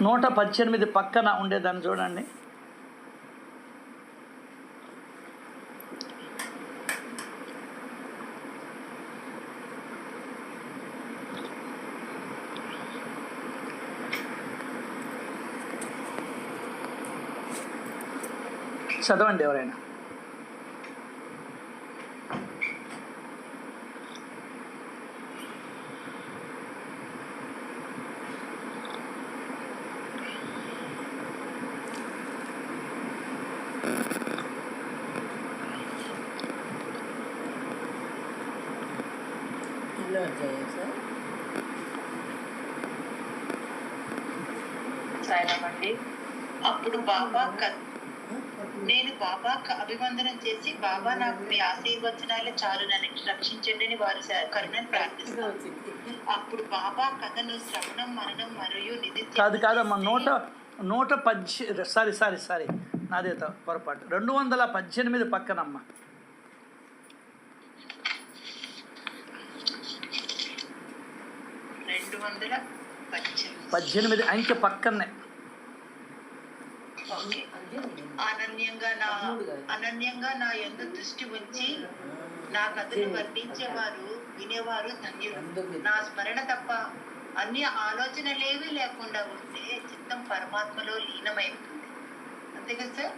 118 పక్కన ఉండేదాన్ని చూడండి. చదవండి ఎవరైనా. అప్పుడు బాబా నేను బాబాకు అభివందనం చేసి, బాబా నాకు మీ ఆశీర్వచనాలు చాలు, నన్ను రక్షించండి అని వారు కరుణను ప్రార్థిస్తారు. అప్పుడు బాబా కథను శ్రవణం మననం మరియు కాదమ్మా 118 సారీ నాదే పొరపాటు 218 పక్కనమ్మా. 218 అంకె పక్కనే. అనన్యంగా నా యందు దృష్టి ఉంచి నా కథను వర్ణించేవారు వినేవారు ధన్యులు. నా స్మరణ తప్ప అన్య ఆలోచనలేవి లేకుండా ఉంటే చిత్తం పరమాత్మలో లీనమైపోతుంది. అంతే కదా సార్?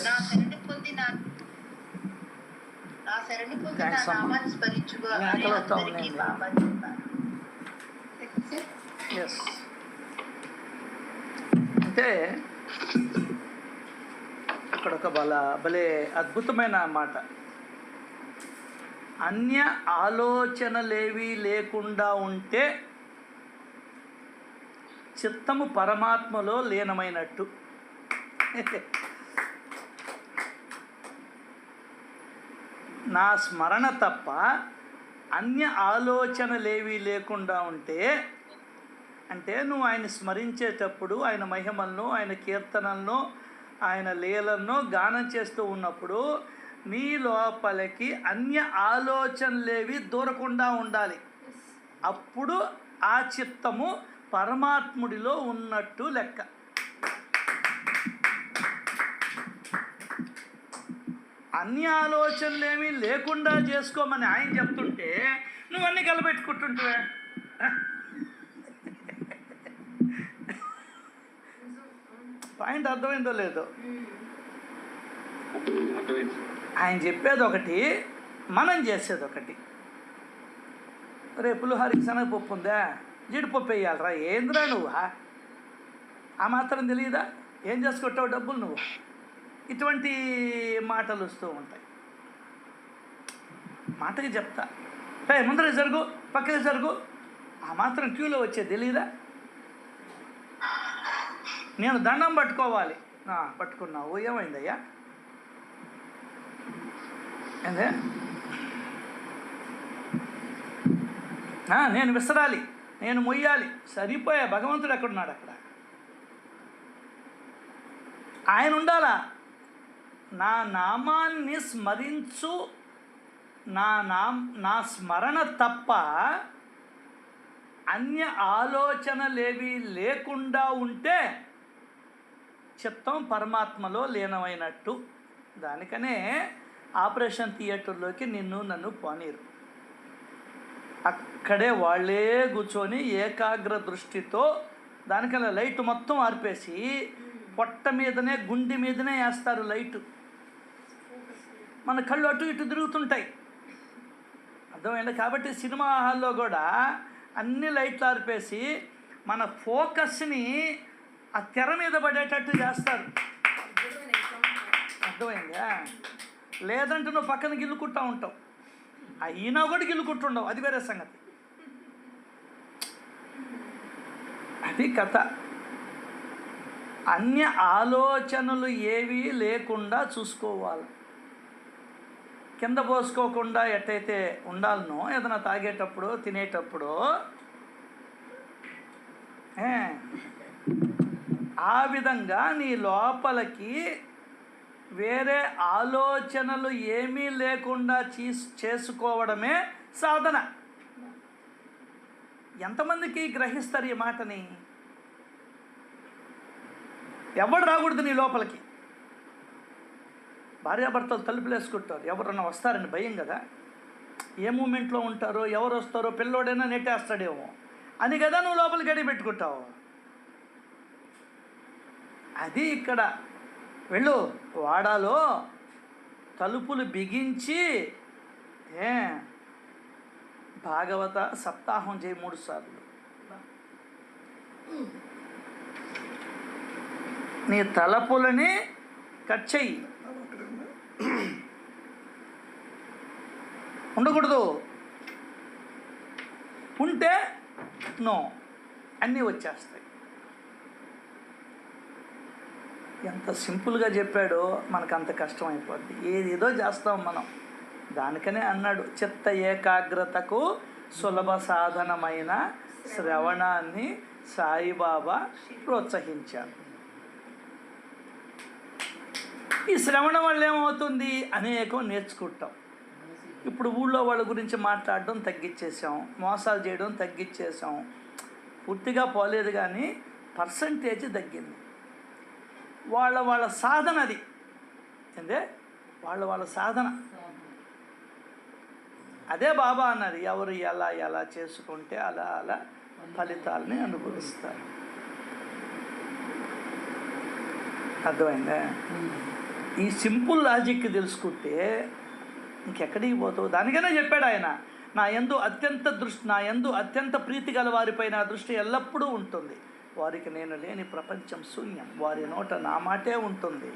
నా శరణి పొంది నా నామాన్ని స్మరించుగా అందరికీ బాబా చెప్పారు. అంటే ఇక్కడ ఒక భలే అద్భుతమైన మాట. అన్య ఆలోచనలేవి లేకుండా ఉంటే చిత్తము పరమాత్మలో లీనమైనట్టు. నా స్మరణ తప్ప అన్య ఆలోచనలేవి లేకుండా ఉంటే, అంటే నువ్వు ఆయన స్మరించేటప్పుడు ఆయన మహిమలను, ఆయన కీర్తనలను, ఆయన లీలను గానం చేస్తూ ఉన్నప్పుడు నీ లోపలికి అన్య ఆలోచనలేవి దూరకుండా ఉండాలి. అప్పుడు ఆ చిత్తము పరమాత్ముడిలో ఉన్నట్టు లెక్క. అన్ని ఆలోచనలేమి లేకుండా చేసుకోమని ఆయన చెప్తుంటే నువ్వు అన్నీ కలబెట్టుకుంటుంటే పాయింట్ అర్థమైందో లేదో? ఆయన చెప్పేది ఒకటి, మనం చేసేది ఒకటి. రేపు పులిహోరకి శనగపప్పు ఉందా, జీడిపప్పు వేయాలరా, ఏంద్రా నువ్వు ఆ మాత్రం తెలియదా? ఏం చేసుకుంటావు డబ్బులు నువ్వు? ఇటువంటి మాటలు వస్తూ ఉంటాయి. మాటకి చెప్తా, ముందర జరుగు, పక్కన జరుగు, ఆ మాత్రం క్యూలో వచ్చేది తెలియదా? నేను దండం పట్టుకోవాలి, పట్టుకున్నావు, ఏమైందయ్యా? ఏందే? నేను విసరాలి, నేను మొయ్యాలి, సరిపోయా. భగవంతుడు ఎక్కడున్నాడు? అక్కడ ఆయన ఉండాలా. నా నామాన్ని స్మరించు, నా స్మరణ తప్ప అన్య ఆలోచనలేవి లేకుండా ఉంటే చిత్తం పరమాత్మలో లీనమైనట్టు. దానికనే ఆపరేషన్ థియేటర్లోకి నన్ను పోనీరు. అక్కడే వాళ్ళే కూర్చొని ఏకాగ్ర దృష్టితో, దానికన్నా లైట్ మొత్తం ఆర్పేసి పొట్ట మీదనే, గుండె మీదనే వేస్తారు లైటు. మన కళ్ళు అటు ఇటు తిరుగుతుంటాయి, అర్థమైంది? కాబట్టి సినిమా హాల్లో కూడా అన్ని లైట్లు ఆర్పేసి మన ఫోకస్ని ఆ తెర మీద పడేటట్టు చేస్తారు, అర్థమైందా? లేదంటే నువ్వు పక్కన గిల్లుకుంటూ ఉంటావు, అయినా కూడా గిల్లుకుంటుండవు, అది వేరే సంగతి. అది కథ. అన్య ఆలోచనలు ఏవి లేకుండా చూసుకోవాలి. కింద పోసుకోకుండా ఎట్టయితే ఉండాలనో, ఏదైనా తాగేటప్పుడు, తినేటప్పుడు ఆ విధంగా నీ లోపలికి వేరే ఆలోచనలు ఏమీ లేకుండా చేసుకోవడమే సాధన. ఎంతమందికి గ్రహిస్తారు ఈ మాటని? ఎవడు రాకూడదు నీ లోపలికి. భార్యాభర్తలు తలుపులు వేసుకుంటారు, ఎవరన్నా వస్తారని భయం కదా. ఏ మూమెంట్లో ఉంటారో, ఎవరు వస్తారో, పిల్లోడైనా నెట్టేస్తాడేమో అని కదా నువ్వు లోపలికి అడిగి పెట్టుకుంటావు. అది ఇక్కడ వెళ్ళు, వాడాలో తలుపులు బిగించి భాగవత సప్తాహం చేయి 3 సార్లు. నీ తలుపులని కట్ చెయ్యి, ఉండకూడదు. ఉంటే నో అన్నీ వచ్చేస్తాయి. ఎంత సింపుల్గా చెప్పాడో మనకు అంత కష్టం అయిపోద్ది. ఏదేదో చేస్తాం మనం. దానికనే అన్నాడు, చిత్త ఏకాగ్రతకు సులభ సాధనమైన శ్రవణాన్ని సాయిబాబా ప్రోత్సహించారు. ఈ శ్రవణం వల్ల ఏమవుతుంది, అనేకం నేర్చుకుంటాం. ఇప్పుడు ఊళ్ళో వాళ్ళ గురించి మాట్లాడడం తగ్గించేసాం, మోసాలు చేయడం తగ్గించేసాం. పూర్తిగా పోలేదు కానీ పర్సంటేజ్ తగ్గింది. వాళ్ళ సాధన అది ఏందే, వాళ్ళ సాధన అదే. బాబా అన్నది, ఎవరు ఎలా చేసుకుంటే అలా ఫలితాలని అనుభవిస్తారు. అర్థమైందా? ఈ సింపుల్ లాజిక్ తెలుసుకుంటే ఇంకెక్కడికి పోతావు. దానికైనా చెప్పాడు ఆయన, నా యందు అత్యంత ప్రీతి గల వారిపై నా దృష్టి ఎల్లప్పుడూ ఉంటుంది. వారికి నేను లేని ప్రపంచం శూన్యం. వారి నోట నా మాటే ఉంటుంది.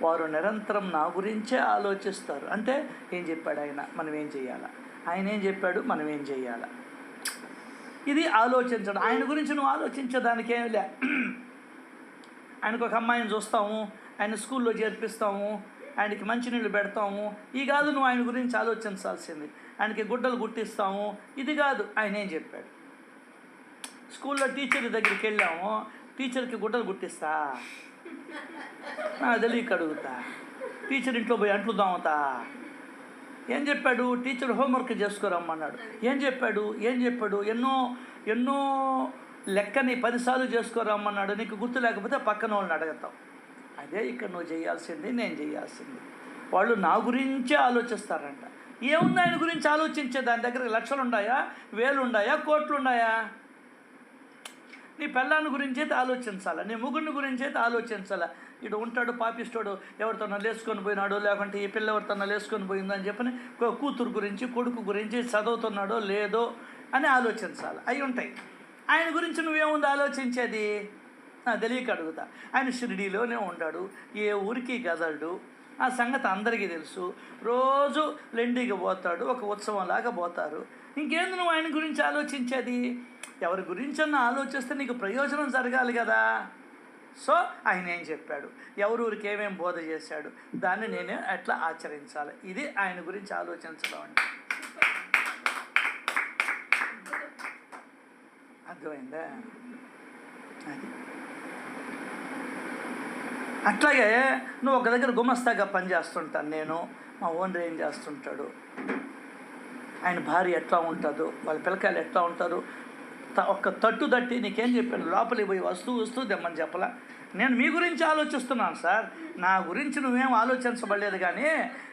వారు నిరంతరం నా గురించే ఆలోచిస్తారు. అంటే ఏం చెప్పాడు ఆయన, మనం ఏం చేయాలా? ఆయన ఏం చెప్పాడు, మనం ఏం చేయాలా? ఇది ఆలోచించడం. ఆయన గురించి నువ్వు ఆలోచించడానికి ఏమి లే. ఆయనకు ఒక అమ్మాయిని చూస్తాము, ఆయన స్కూల్లో చేర్పిస్తాము, ఆయనకి మంచినీళ్ళు పెడతాము. ఈ కాదు నువ్వు ఆయన గురించి ఆలోచించాల్సింది. ఆయనకి గుడ్డలు గుట్టిస్తాము, ఇది కాదు. ఆయన ఏం చెప్పాడు? స్కూల్లో టీచర్ దగ్గరికి వెళ్ళాము, టీచర్కి గుడ్డలు గుట్టిస్తా, తెలియక అడుగుతా. టీచర్ ఇంట్లో పోయి అంట్లు దాముతా. ఏం చెప్పాడు? టీచర్ హోంవర్క్ చేసుకోరమ్మన్నాడు. ఏం చెప్పాడు? ఎన్నో లెక్కని 10 సార్లు చేసుకోరమ్మన్నాడు. నీకు గుర్తు లేకపోతే పక్కన వాళ్ళని అడుగుతావు. అదే ఇక్కడ నువ్వు చేయాల్సింది, నేను చేయాల్సింది. వాళ్ళు నా గురించే ఆలోచిస్తారంట. ఏముంది ఆయన గురించి ఆలోచించే? దాని దగ్గర లక్షలు ఉన్నాయా, వేలు ఉన్నాయా, కోట్లు ఉన్నాయా? నీ పిల్లాన్ని గురించి అయితే ఆలోచించాలా, నీ ముగ్గురిని గురించి అయితే ఆలోచించాలా. ఇటు ఉంటాడు పాపిస్తాడు, ఎవరితోనో లేసుకొని పోయినాడో, లేకుంటే ఈ పిల్ల ఎవరితోనో లేసుకొని పోయిందని చెప్పని కూతురు గురించి, కొడుకు గురించి, చదువుతున్నాడో లేదో అని ఆలోచించాలి. అవి ఉంటాయి. ఆయన గురించి నువ్వేముంది ఆలోచించేది? తెలియక అడుగుతా. ఆయన షిరిడీలోనే ఉన్నాడు, ఏ ఊరికి కదలడు. ఆ సంగతి అందరికీ తెలుసు. రోజు లెండికి పోతాడు, ఒక ఉత్సవంలాగా పోతారు. ఇంకేంది నువ్వు ఆయన గురించి ఆలోచించేది? ఎవరి గురించన్నా ఆలోచిస్తే నీకు ప్రయోజనం జరగాలి కదా. సో ఆయన ఏం చెప్పాడు, ఎవరూరికి ఏమేమి బోధ చేశాడు, దాన్ని నేను ఎట్లా ఆచరించాలి, ఇది ఆయన గురించి ఆలోచించడం అంటే. అర్థమైందా? అది అట్లాగే నువ్వు ఒక దగ్గర గుమస్తాగా పనిచేస్తుంటాను నేను, మా ఓనర్ ఏం చేస్తుంటాడు, ఆయన భార్య ఎట్లా ఉంటుందో, వాళ్ళ పిల్లకాయలు ఎట్లా ఉంటారు, ఒక్క తట్టు తట్టి నీకేం చెప్పాను, లోపలికి పోయి వస్తూ తెమ్మని చెప్పలా. నేను మీ గురించి ఆలోచిస్తున్నాను సార్, నా గురించి నువ్వేం ఆలోచించబడలేదు, కానీ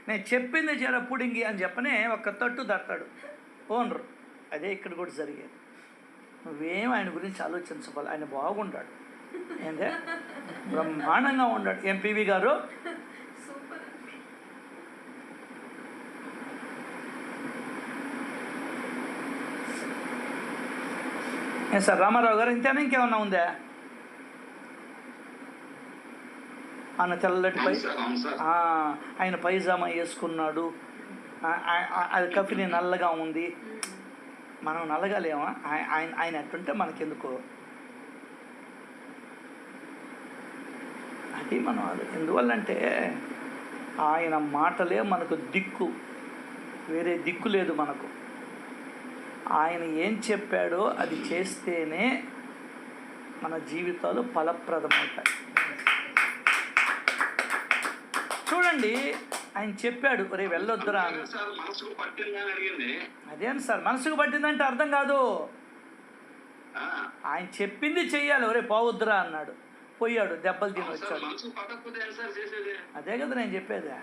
నేను చెప్పింది జర పుడింగి అని చెప్పని ఒక్క తట్టు తట్టాడు ఓనరు. అదే ఇక్కడ కూడా జరిగేది. నువ్వేం ఆయన గురించి ఆలోచించబడాలి, ఆయన బాగుంటాడు, ఏంటే బ్రహ్మాండంగా ఉన్నాడు. ఎంపీవి గారు ఏం సార్ రామారావు గారు, ఇంతేనా ఇంకేమన్నా ఉందా? ఆయన తెల్లటి ఆయన పైజామా వేసుకున్నాడు, అది కఫిని నల్లగా ఉంది. మనం నల్లగాలేమా? ఆయన ఎట్టుంటే మనకెందుకు? అది మనం ఎందువల్లంటే ఆయన మాటలే మనకు దిక్కు, వేరే దిక్కు లేదు మనకు. ఆయన ఏం చెప్పాడో అది చేస్తేనే మన జీవితాలు ఫలప్రదమవుతాయి. చూడండి, ఆయన చెప్పాడు, రే వెళ్ళొద్దురా అని. అదేంటి సార్ మనసుకు పట్టిందంటే అర్థం కాదు. ఆయన చెప్పింది చెయ్యాలి, ఒరే పోవద్దురా అన్నాడు. పోయాడు, దెబ్బలు తిని వచ్చాడు. అదే కదా నేను చెప్పేది.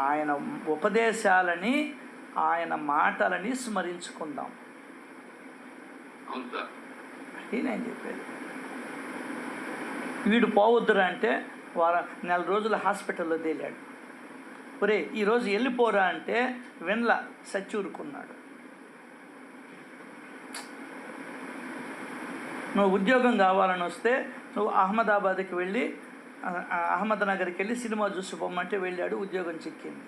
ఆయన ఉపదేశాలని, ఆయన మాటలని స్మరించుకుందాం, అది నేను చెప్పేది. వీడు పోవద్దురా అంటే నెల రోజులు హాస్పిటల్లో తేలాడు. ఒరే ఈరోజు వెళ్ళిపోరా అంటే వెన్ల సచ్చూరుకున్నాడు. నువ్వు ఉద్యోగం కావాలని వస్తే నువ్వు అహ్మదాబాద్కి వెళ్ళి, అహ్మద్నగర్కి వెళ్ళి సినిమా చూసి పోమంటే వెళ్ళాడు, ఉద్యోగం చిక్కింది.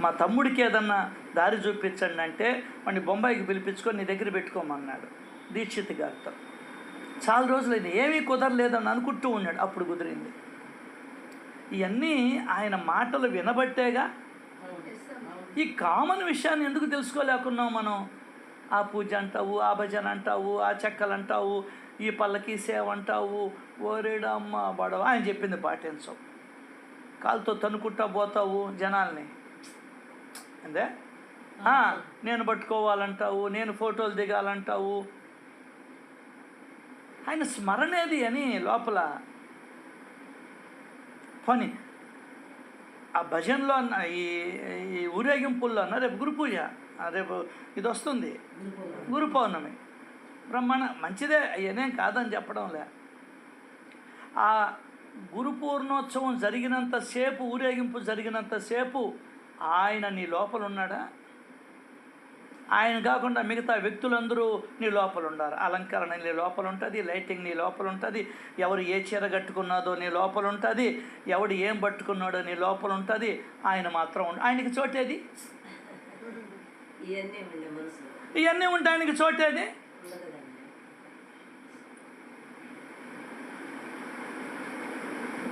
మా తమ్ముడికి ఏదన్నా దారి చూపించండి అంటే వాడిని బొంబాయికి పిలిపించుకొని నీ దగ్గర పెట్టుకోమన్నాడు దీక్షిత్ గారితో. చాలా రోజులైంది, ఏమీ కుదరలేదని అనుకుంటూ ఉన్నాడు, అప్పుడు కుదిరింది. ఇవన్నీ ఆయన మాటలు వినబట్టేగా. ఈ కామన్ విషయాన్ని ఎందుకు తెలుసుకోలేకున్నాం మనం? ఆ పూజ అంటావు, ఆ భజన అంటావు, ఆ చెక్కలు అంటావు, ఈ పల్లకి సేవ అంటావు, ఓరేడమ్మ బడవ ఆయన చెప్పింది పాటించవు, కాలుతో తనుకుంటా పోతావు జనాల్ని. అంతే, నేను పట్టుకోవాలంటావు, నేను ఫోటోలు దిగాలంటావు. ఆయన స్మరణేది అని లోపల పని. ఆ భజనలో అన్న, ఈ ఊరేగింపుల్లో అన్న రేపు గురు పూజ, రేపు ఇది వస్తుంది గురు పౌర్ణమి, బ్రహ్మాండ మంచిదే, అయ్యనేం కాదని చెప్పడంలే. ఆ గురు పూర్ణోత్సవం జరిగినంతసేపు, ఊరేగింపు జరిగినంతసేపు ఆయన నీ లోపల ఉన్నాడా? ఆయన కాకుండా మిగతా వ్యక్తులందరూ నీ లోపల ఉండాలి. అలంకరణ నీ లోపల ఉంటుంది, లైటింగ్ నీ లోపల ఉంటుంది, ఎవరు ఏ చీర కట్టుకున్నాదో నీ లోపల ఉంటుంది, ఎవడు ఏం పట్టుకున్నాడో నీ లోపల ఉంటుంది. ఆయన మాత్రం ఆయనకి చోటేది? ఇవన్నీ ఉంటే ఆయనకి చోటేది?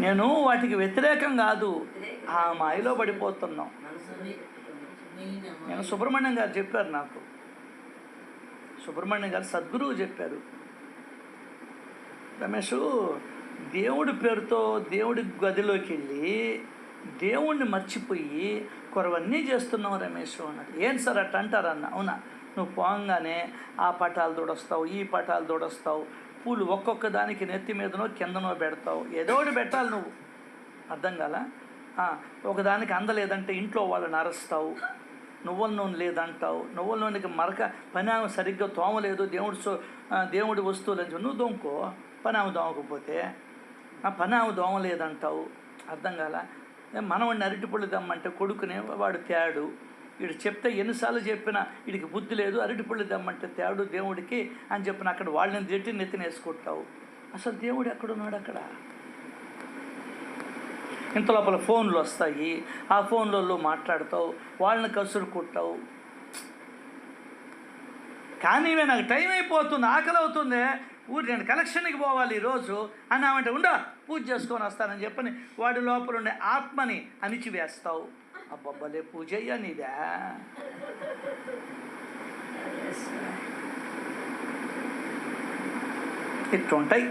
నేను వాటికి వ్యతిరేకం కాదు, ఆ మాయలో పడిపోతున్నాం. నేను సుబ్రహ్మణ్యం గారు చెప్పారు నాకు, సుబ్రహ్మణ్యం గారు సద్గురువు చెప్పారు, రమేష్ దేవుడి పేరుతో దేవుడి గదిలోకి వెళ్ళి దేవుణ్ణి మర్చిపోయి కొరవన్నీ చేస్తున్నావు రమేష్ అన్నాడు. ఏం సార్ అట్ట అంటారన్న? అవునా, నువ్వు పోగానే ఆ పటాలు దొడొస్తావు, ఈ పటాలు దొడొస్తావు, పూలు ఒక్కొక్క దానికి నెత్తి మీదనో కిందనో పెడతావు, ఏదో ఒకటి పెట్టాలి నువ్వు, అర్థం కాలా? ఒకదానికి అందలేదంటే ఇంట్లో వాళ్ళని అరుస్తావు, నువ్వుల నూనె లేదంటావు, నువ్వుల నూనెకి మరక పనామె సరిగ్గా తోమలేదు, దేవుడి వస్తువులు అని నువ్వు దోముకో, పనామె దోమకపోతే పనామె దోమలేదంటావు, అర్థం కాలా? మనవాడిని అరటిపళ్ళు దమ్మంటే కొడుకునే వాడు తేడు, వీడు చెప్తే ఎన్నిసార్లు చెప్పినా వీడికి బుద్ధి లేదు, అరటిపళ్ళు దమ్మంటే తేడు దేవుడికి అని చెప్పిన అక్కడ వాళ్ళని తిట్టి నెత్తినేసుకుంటావు. అసలు దేవుడు ఎక్కడున్నాడు అక్కడ? ఇంత లోపల ఫోన్లు వస్తాయి, ఆ ఫోన్లలో మాట్లాడతావు, వాళ్ళని కసురుకుంటావు. కానీ నాకు టైం అయిపోతుంది, ఆకలి అవుతుంది, నేను కలెక్షన్కి పోవాలి ఈరోజు అన్నామంటే ఉండా పూజ చేసుకొని వస్తానని చెప్పని వాడి లోపల ఉండే ఆత్మని అణిచివేస్తావు. అబ్బబ్బలే పూజ అయ్యా నీదా? ఇట్లుంటాయి.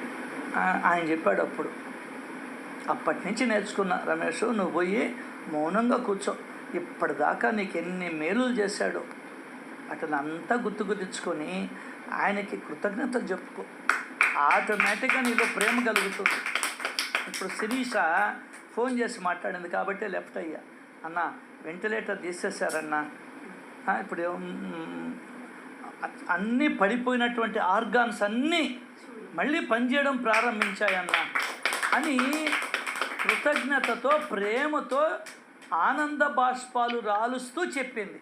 ఆయన చెప్పాడు అప్పుడు. అప్పటి నుంచి నేర్చుకున్నా, రమేష్ నువ్వు పోయి మౌనంగా కూర్చో, ఇప్పటిదాకా నీకు ఎన్ని మేలులు చేశాడు అతను అంతా గుర్తుకొని ఆయనకి కృతజ్ఞతలు చెప్పుకో, ఆటోమేటిక్గా నీలో ప్రేమ కలుగుతుంది. ఇప్పుడు శిరీష ఫోన్ చేసి మాట్లాడింది కాబట్టి లెఫ్ట్ అయ్యా, అన్న వెంటిలేటర్ తీసేశారన్నా, ఇప్పుడు అన్నీ పడిపోయినటువంటి ఆర్గాన్స్ అన్నీ మళ్ళీ పనిచేయడం ప్రారంభించాయన్నా అని కృతజ్ఞతతో ప్రేమతో ఆనంద బాష్పాలు రాలుస్తూ చెప్పింది.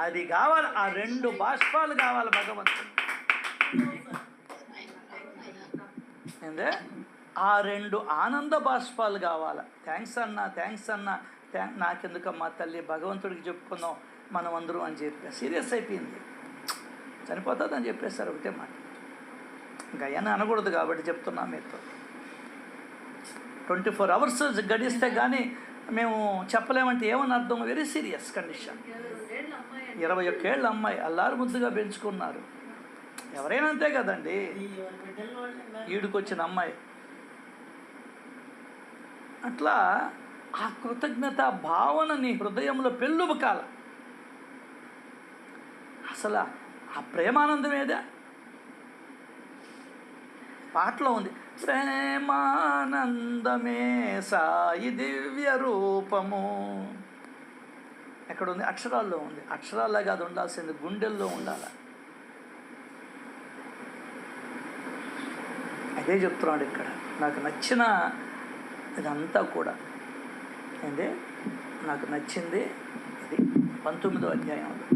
అది కావాలి, ఆ 2 బాష్పాలు కావాలి భగవంతుడు. ఏందే ఆ 2 ఆనంద బాష్పాలు కావాలి. థ్యాంక్స్ అన్న నాకెందుకమ్మా తల్లి, భగవంతుడికి చెప్పుకుందాం మనం అందరూ అని చెప్పి సీరియస్ అయిపోయింది. చనిపోతుంది అని చెప్పేశారు ఒకటే మాట. ఇంకా అయినా అనకూడదు కాబట్టి చెప్తున్నా మీతో. 24 hours గడిస్తే కానీ మేము చెప్పలేమంటే ఏమని అర్థం? Very serious condition. 21 ఏళ్ళ అమ్మాయి, అల్లారు ముద్దుగా పెంచుకున్నారు. ఎవరైనా అంతే కదండి. ఈడుకొచ్చిన అమ్మాయి అట్లా ఆ కృతజ్ఞత భావన నీ హృదయంలో పెళ్ళుబకాల. అసలు ఆ ప్రేమానందం ఏదా? పాటలో ఉంది, ప్రేమానందమే సాయి దివ్య రూపము. ఎక్కడ ఉంది? అక్షరాల్లో ఉంది. అక్షరాల్లాగా అది ఉండాల్సింది గుండెల్లో ఉండాలి. అదే చెప్తున్నాడు ఇక్కడ. నాకు నచ్చిన ఇదంతా కూడా ఏంటి, నాకు నచ్చింది ఇది 19వ అధ్యాయంలో.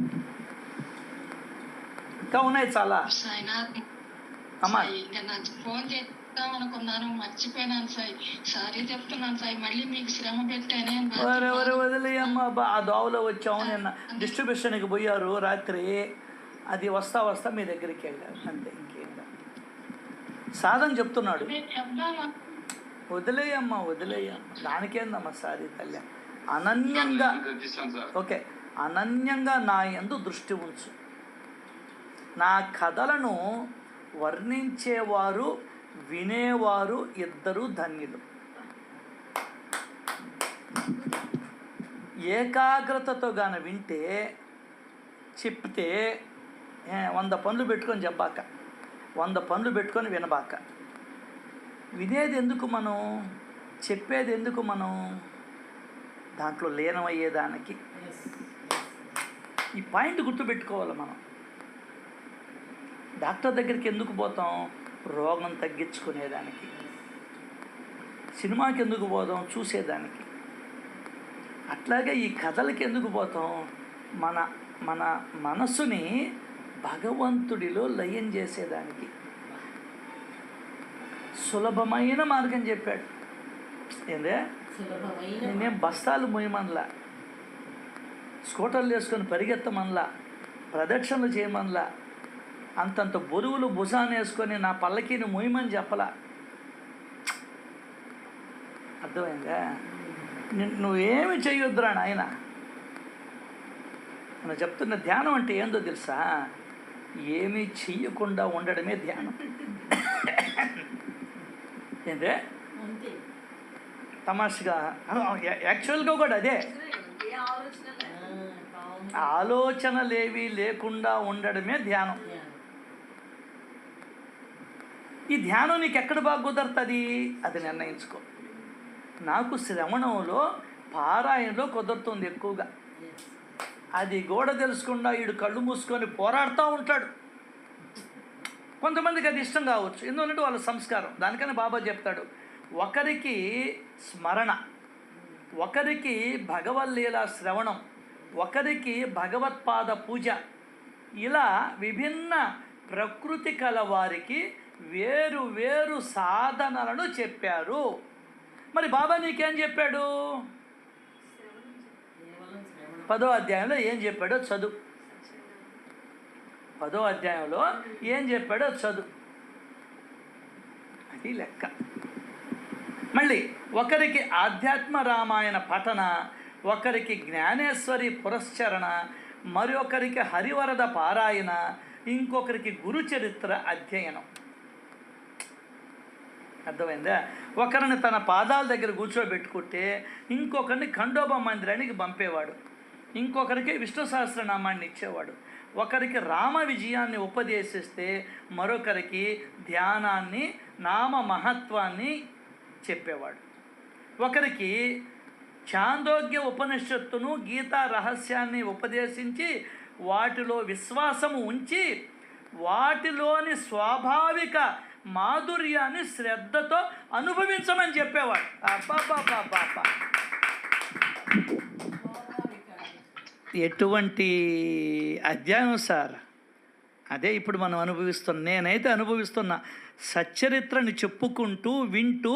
ఇంకా ఉన్నాయి చాలా. అమ్మా ఫోన్ చేద్దాం అనుకున్నాను, మర్చిపోయినాను సాయి. సారీ చెప్తున్నాను సాయి, మళ్ళీ మీకు శ్రమ పెట్టానే. ఎవరెవరు వదిలేయమ్మా, ఆ దోవలో వచ్చాము. నిన్న డిస్ట్రిబ్యూషన్కి పోయారు రాత్రి, అది వస్తా వస్తా మీ దగ్గరికి వెళ్ళారు అంతే, ఇంకేం కాదు. సాధన చెప్తున్నాడు. వదిలేయమ్మా వదిలేయమ్మా, దానికేందమ్మా సారీ తల్లి. అనన్యంగా ఓకే, అనన్యంగా నా యందు దృష్టి ఉంచు. నా కథలను వర్ణించేవారు వినేవారు ఇద్దరు ధన్యులు. ఏకాగ్రతతో గాన వింటే చెప్తే 100 పనులు పెట్టుకొని చెప్పాక, 100 పనులు పెట్టుకొని వినబాక. వినేది ఎందుకు మనం, చెప్పేది ఎందుకు మనం, దాంట్లో లీనమయ్యేదానికి. ఈ పాయింట్ గుర్తుపెట్టుకోవాలి మనం. డాక్టర్ దగ్గరికి ఎందుకు పోతాం? రోగం తగ్గించుకునేదానికి. సినిమాకి ఎందుకు పోతాం? చూసేదానికి. అట్లాగే ఈ కథలకి ఎందుకు పోతాం? మన మన మనసుని భగవంతుడిలో లయం చేసేదానికి. సులభమైన మార్గం చెప్పాడు. ఏందే, నేనేం బస్తాలు మోయమనలా, స్కూటర్లు వేసుకొని పరిగెత్తమనలా, ప్రదక్షిణలు చేయమనలా, అంతంత బరువులు భుజాన్ని వేసుకొని నా పల్లకీని మోయమని చెప్పలా. అర్థమైందా? నువ్వేమి చేయొద్దురా నాయన. నేను చెప్తున్న ధ్యానం అంటే ఏందో తెలుసా? ఏమీ చెయ్యకుండా ఉండడమే ధ్యానం. ఏంటే తమాషగా, యాక్చువల్గా కూడా అదే. ఆలోచనలేవి లేకుండా ఉండడమే ధ్యానం. ఈ ధ్యానం నీకు ఎక్కడ బాగా కుదరుతుంది అది నిర్ణయించుకో. నాకు శ్రవణంలో పారాయణలో కుదురుతుంది ఎక్కువగా. అది కూడా తెలుసుకుండా వీడు కళ్ళు మూసుకొని పోరాడుతూ ఉంటాడు. కొంతమందికి అది ఇష్టం కావచ్చు, ఎందుకంటే వాళ్ళ సంస్కారం. దానికని బాబా చెప్తాడు, ఒకరికి స్మరణ, ఒకరికి భగవల్లీల శ్రవణం, ఒకరికి భగవత్పాద పూజ, ఇలా విభిన్న ప్రకృతి కల వారికి వేరు వేరు సాధనలను చెప్పారు. మరి బాబా నీకేం చెప్పాడు? 10వ అధ్యాయంలో ఏం చెప్పాడో చదువు. 10వ అధ్యాయంలో ఏం చెప్పాడో చదువు. అది లెక్క. మళ్ళీ ఒకరికి ఆధ్యాత్మ రామాయణ పఠన, ఒకరికి జ్ఞానేశ్వరి పురస్చరణ, మరొకరికి హరివరద పారాయణ, ఇంకొకరికి గురుచరిత్ర అధ్యయనం. అర్థమైందా? ఒకరిని తన పాదాల దగ్గర కూర్చోబెట్టుకుంటే ఇంకొకరిని ఖండోబా మందిరానికి పంపేవాడు, ఇంకొకరికి విష్ణు సహస్రనామాన్ని ఇచ్చేవాడు, ఒకరికి రామ విజయాన్ని ఉపదేశిస్తే మరొకరికి ధ్యానాన్ని, నామ మహత్వాన్ని చెప్పేవాడు, ఒకరికి ఛాందోగ్య ఉపనిషత్తును గీతా రహస్యాన్ని ఉపదేశించి వాటిలో విశ్వాసము ఉంచి వాటిలోని స్వాభావిక మాధుర్యాన్ని శ్రద్ధతో అనుభవించమని చెప్పేవాడు. అబ్బా, ఎటువంటి అధ్యాయం సార్! అదే ఇప్పుడు మనం అనుభవిస్తున్నాం. నేనైతే అనుభవిస్తున్నా. సచ్చరిత్రని చెప్పుకుంటూ వింటూ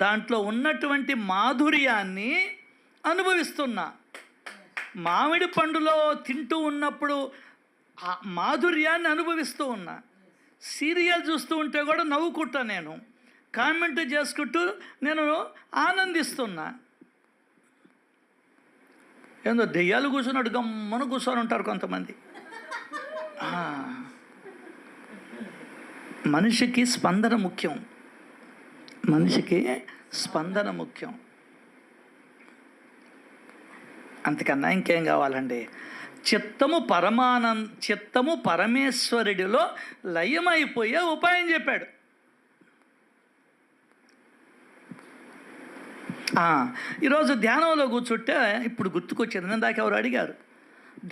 దాంట్లో ఉన్నటువంటి మాధుర్యాన్ని అనుభవిస్తున్నా. మామిడి పండులో తింటూ ఉన్నప్పుడు ఆ మాధుర్యాన్ని అనుభవిస్తూ ఉన్నా. సీరియల్ చూస్తూ ఉంటే కూడా నవ్వుకుంటా, నేను కామెంట్ చేసుకుంటూ నేను ఆనందిస్తున్నా. ఏందో దెయ్యాలు కూర్చున్నాడు గమ్మను కూర్చొని ఉంటారు కొంతమంది. మనిషికి స్పందన ముఖ్యం, మనిషికి స్పందన ముఖ్యం. అంతకన్నా ఇంకేం కావాలండి? చిత్తము పరమేశ్వరుడిలో లయమైపోయే ఉపాయం చెప్పాడు. ఈరోజు ధ్యానంలో కూర్చుంటే ఇప్పుడు గుర్తుకొచ్చింది, నేను దాకా ఎవరు అడిగారు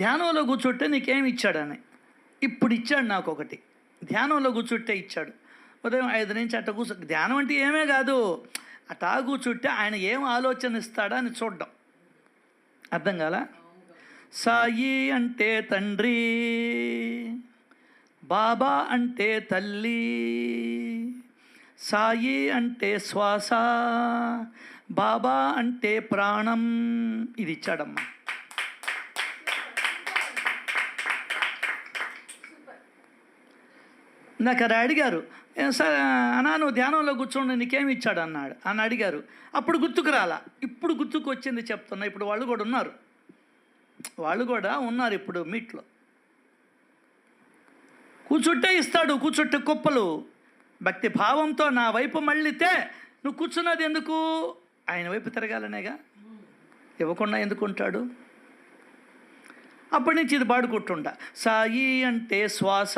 ధ్యానంలో కూర్చుంటే నీకేమి ఇచ్చాడని. ఇప్పుడు ఇచ్చాడు నాకు ఒకటి, ధ్యానంలో కూర్చుంటే ఇచ్చాడు. ఉదయం 5 నుంచి అట్ట ధ్యానం అంటే ఏమే కాదు, అట్టా కూర్చుంటే ఆయన ఏం ఆలోచన ఇస్తాడా అని చూడడం. అర్థం కాలా? సాయి అంటే తండ్రి, బాబా అంటే తల్లి, సాయి అంటే శ్వాస, బాబా అంటే ప్రాణం. ఇది ఇచ్చాడమ్మా. నాకు అది అడిగారు, సార్ అన్నా నువ్వు ధ్యానంలో కూర్చోండి నీకేమి ఇచ్చాడు అని అడిగారు. అప్పుడు గుర్తుకు రాలా, ఇప్పుడు గుర్తుకు వచ్చింది చెప్తున్నా. ఇప్పుడు వాళ్ళు కూడా ఉన్నారు ఇప్పుడు మీట్లో. కూర్చుంటే ఇస్తాడు, కూర్చుంటే కుప్పలు. భక్తి భావంతో నా వైపు మళ్ళితే నువ్వు కూర్చున్నది ఎందుకు? ఆయన వైపు తిరగాలనేగా. ఇవ్వకుండా ఎందుకు ఉంటాడు? అప్పటి నుంచి ఇది పాడుకుంటుంటా. సాయి అంటే శ్వాస,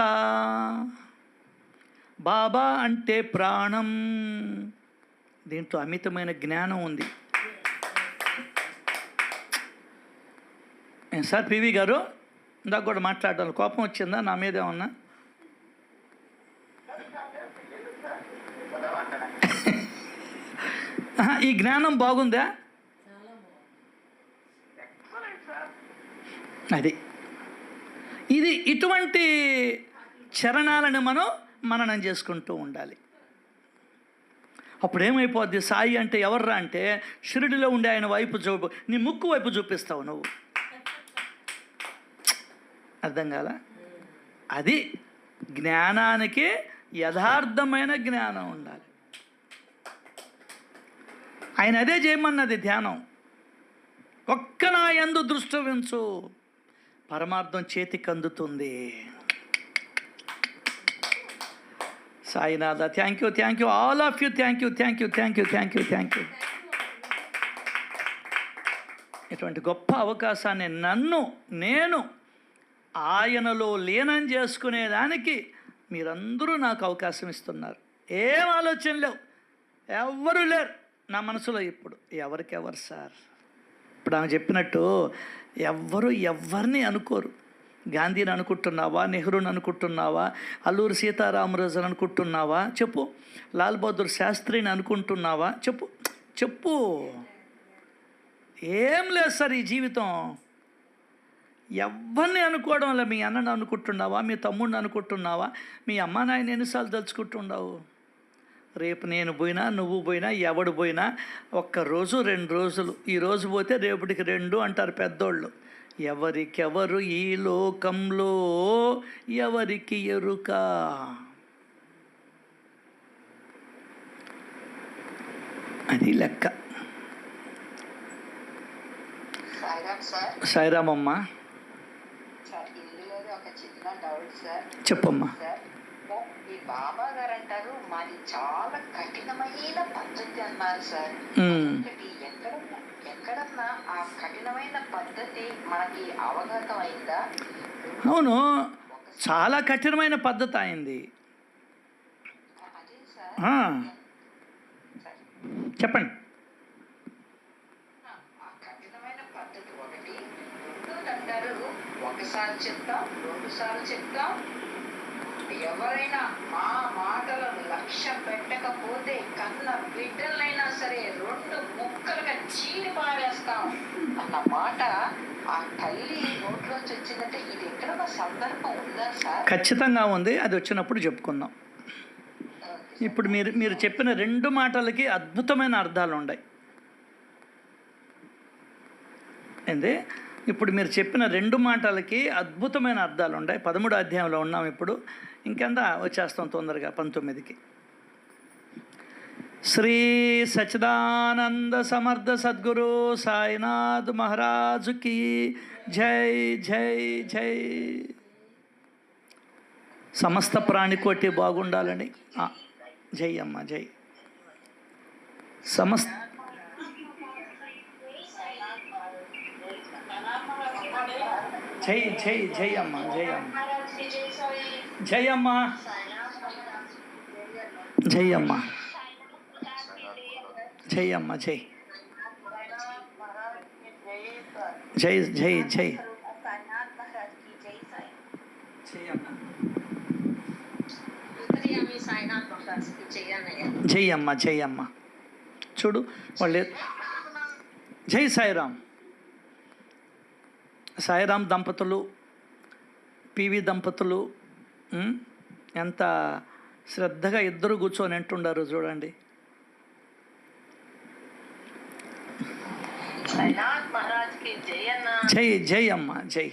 బాబా అంటే ప్రాణం. దీంట్లో అమితమైన జ్ఞానం ఉంది. సార్ పివి గారు ఇందాక కూడా మాట్లాడాలి, కోపం వచ్చిందా నా మీద ఏమన్నా? ఈ జ్ఞానం బాగుందా? అది ఇది ఇటువంటి చరణాలను మనం మననం చేసుకుంటూ ఉండాలి. అప్పుడేమైపోద్ది? సాయి అంటే ఎవర్రా అంటే షిరిడిలో ఉండే ఆయన వైపు నీ ముక్కు వైపు చూపిస్తావు నువ్వు. అర్థం కాల? అది జ్ఞానానికి యథార్థమైన జ్ఞానం ఉండాలి. ఆయన అదే చేయమన్నది ధ్యానం. ఒక్క నా యందు దృష్టి ఉంచు, పరమార్థం చేతికి అందుతుంది. Sainath, thank you all of you, thank you. ఇటువంటి గొప్ప అవకాశాన్ని నేను ఆయనలో లీనం చేసుకునేదానికి మీరందరూ నాకు అవకాశం ఇస్తున్నారు. ఏం ఆలోచన లేవు, ఎవ్వరూ లేరు నా మనసులో. ఇప్పుడు ఎవరికెవరు సార్? ఇప్పుడు ఆమె చెప్పినట్టు ఎవరిని అనుకోరు. గాంధీని అనుకుంటున్నావా? నెహ్రూని అనుకుంటున్నావా? అల్లూరి సీతారామరాజుని అనుకుంటున్నావా? చెప్పు. లాల్ బహదూర్ శాస్త్రిని అనుకుంటున్నావా? చెప్పు. ఏం లేదు సార్ ఈ జీవితం. ఎవరిని అనుకోవడం వల్ల మీ అన్నని అనుకుంటున్నావా? మీ తమ్ముడిని అనుకుంటున్నావా? మీ అమ్మా నాయన ఎన్నిసార్లు తలుచుకుంటున్నావు? రేపు నేను పోయినా, నువ్వు పోయినా, ఎవడు పోయినా 1 రోజు 2 రోజులు. ఈ రోజు పోతే రేపటికి 2 అంటారు పెద్దోళ్ళు. ఎవరికెవరు ఈ లోకంలో ఎవరికి ఎరుక? అది లెక్క. సాయిరామమ్మ, చెప్పమ్మా. ఈ బాబా గారు అంటారు మాది చాలా కఠినమైన పద్ధతి అన్నారు సార్. ఎక్కడన్నా ఆ కఠినమైన పద్ధతి మనకి అవగతం అయిందా? అవును, చాలా కఠినమైన పద్ధతి అయింది. అదే సార్, చెప్పండి. ఆ కఠినమైన పద్ధతి ఒకటి. అంటారు ఒకసారి చెప్తాం, 2 సార్లు చెప్తాం. ఎవరైనా మా మాటలను లక్ష్య పెట్టకపోతే కన్న బిడ్డలైనా సరే 2 ముక్కలుగా చీరి పారేస్తాం అన్న మాట ఆ తల్లి నోట్లోంచి వచ్చిందంటే ఇది ఎక్కడ సందర్భం ఉందా సార్? ఖచ్చితంగా ఉంది, అది వచ్చినప్పుడు చెప్పుకుందాం. ఇప్పుడు మీరు చెప్పిన 2 మాటలకి అద్భుతమైన అర్థాలు ఉన్నాయి. ఏంది? ఇప్పుడు మీరు చెప్పిన 2 మాటలకి అద్భుతమైన అర్థాలు ఉన్నాయి. 13వ అధ్యాయంలో ఉన్నాం ఇప్పుడు. ఇంకెంత వచ్చేస్తాం తొందరగా 19కి. శ్రీ సచ్చిదానంద సమర్థ సద్గురు సాయినాథ్ మహారాజుకి జై జై జై. సమస్త ప్రాణికోటి బాగుండాలని జై అమ్మ, జై. జై జై జై అమ్మ, జై అమ్మ, జై అమ్మ, జై అమ్మ, జై అమ్మ, జై. జై జై జై साईनाथ महाराज की जय साई। జై అమ్మ, अंतर्यामी साईनाथ महाराज की जय अన్నయ్య। జై అమ్మ, జై అమ్మ. చూడు వాళ్ళే జై సాయిరామ్. సాయిరామ్ దంపతులు, పివి దంపతులు ఎంత శ్రద్ధగా ఇద్దరు కూర్చొని అంటుండారు చూడండి. साईनाथ महाराज की जय अన్న। జై జై అమ్మ, జై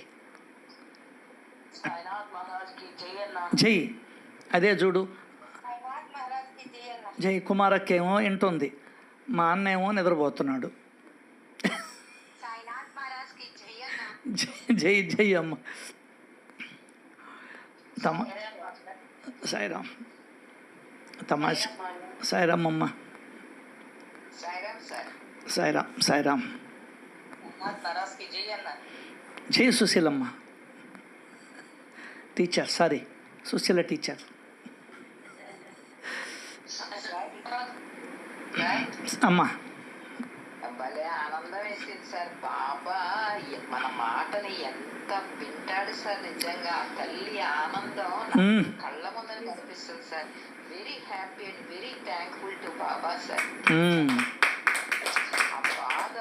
साईनाथ महाराज की जय अన్న। జై. అదే చూడు, साईनाथ महाराज की जय अन्न। జై కుమారక్కేమో వింటుంది, మా అన్న ఏమో నిద్రపోతున్నాడు. साईनाथ महाराज की जय अन्न। జై జై అమ్మ. తమ సాయిరామ్ తమాష సాయిరామ్ అమ్మ, साईराम सर। సాయిరామ్ సాయిరామ్. साईनाथ महाराज की जय अन्न। జై Sushilamma teacher, sorry Sushila teacher. అమ్మ భలే ఆనందం వేసింది సార్. బాబా మన మాటని ఎంత వింటాడు సార్. నిజంగా ఆ తల్లి ఆనందం నాకు కళ్ళ ముందర కనిపిస్తుంది sir. Very happy and very thankful to Baba sir. ఆ బాధ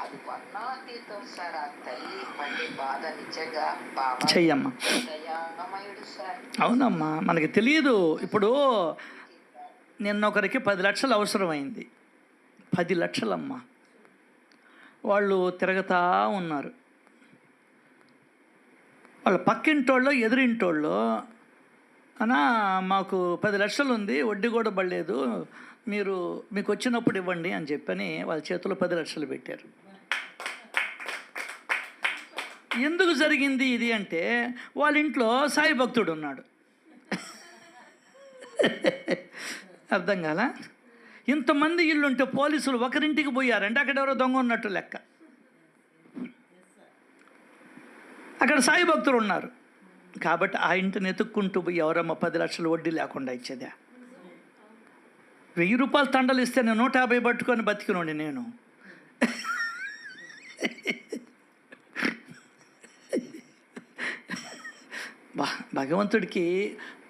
అది వర్ణాతీతం సార్. ఆ తల్లి పడే బాధ నిజంగా బాబా చెయ్యమ్మ. దయామయుడు సార్. అవునమ్మా, మనకి తెలియదు. ఇప్పుడు నిన్న ఒకరికి 10 లక్షలు అవసరమైంది. 10 లక్షలమ్మ. వాళ్ళు తిరగతా ఉన్నారు. వాళ్ళ పక్కింటోళ్ళు ఎదురింటోళ్ళు అన్నా మాకు 10 లక్షలు ఉంది, వడ్డీ కూడా పడలేదు, మీకు వచ్చినప్పుడు ఇవ్వండి అని చెప్పని వాళ్ళ చేతిలో 10 లక్షలు పెట్టారు. ఎందుకు జరిగింది ఇది అంటే వాళ్ళ ఇంట్లో సాయి భక్తుడు ఉన్నాడు. అర్థం కాలా? ఇంతమంది ఇల్లుంటే పోలీసులు ఒకరింటికి పోయారంటే అక్కడ ఎవరో దొంగ ఉన్నట్టు లెక్క. అక్కడ సాయి భక్తులు ఉన్నారు కాబట్టి ఆ ఇంటిని ఎత్తుక్కుంటూ పోయి ఎవరమ్మ 10 లక్షలు వడ్డీ లేకుండా ఇచ్చేదా? 1000 రూపాయలు తండలు ఇస్తే నేను 150 పట్టుకొని బతికినండి నేను. భగవంతుడికి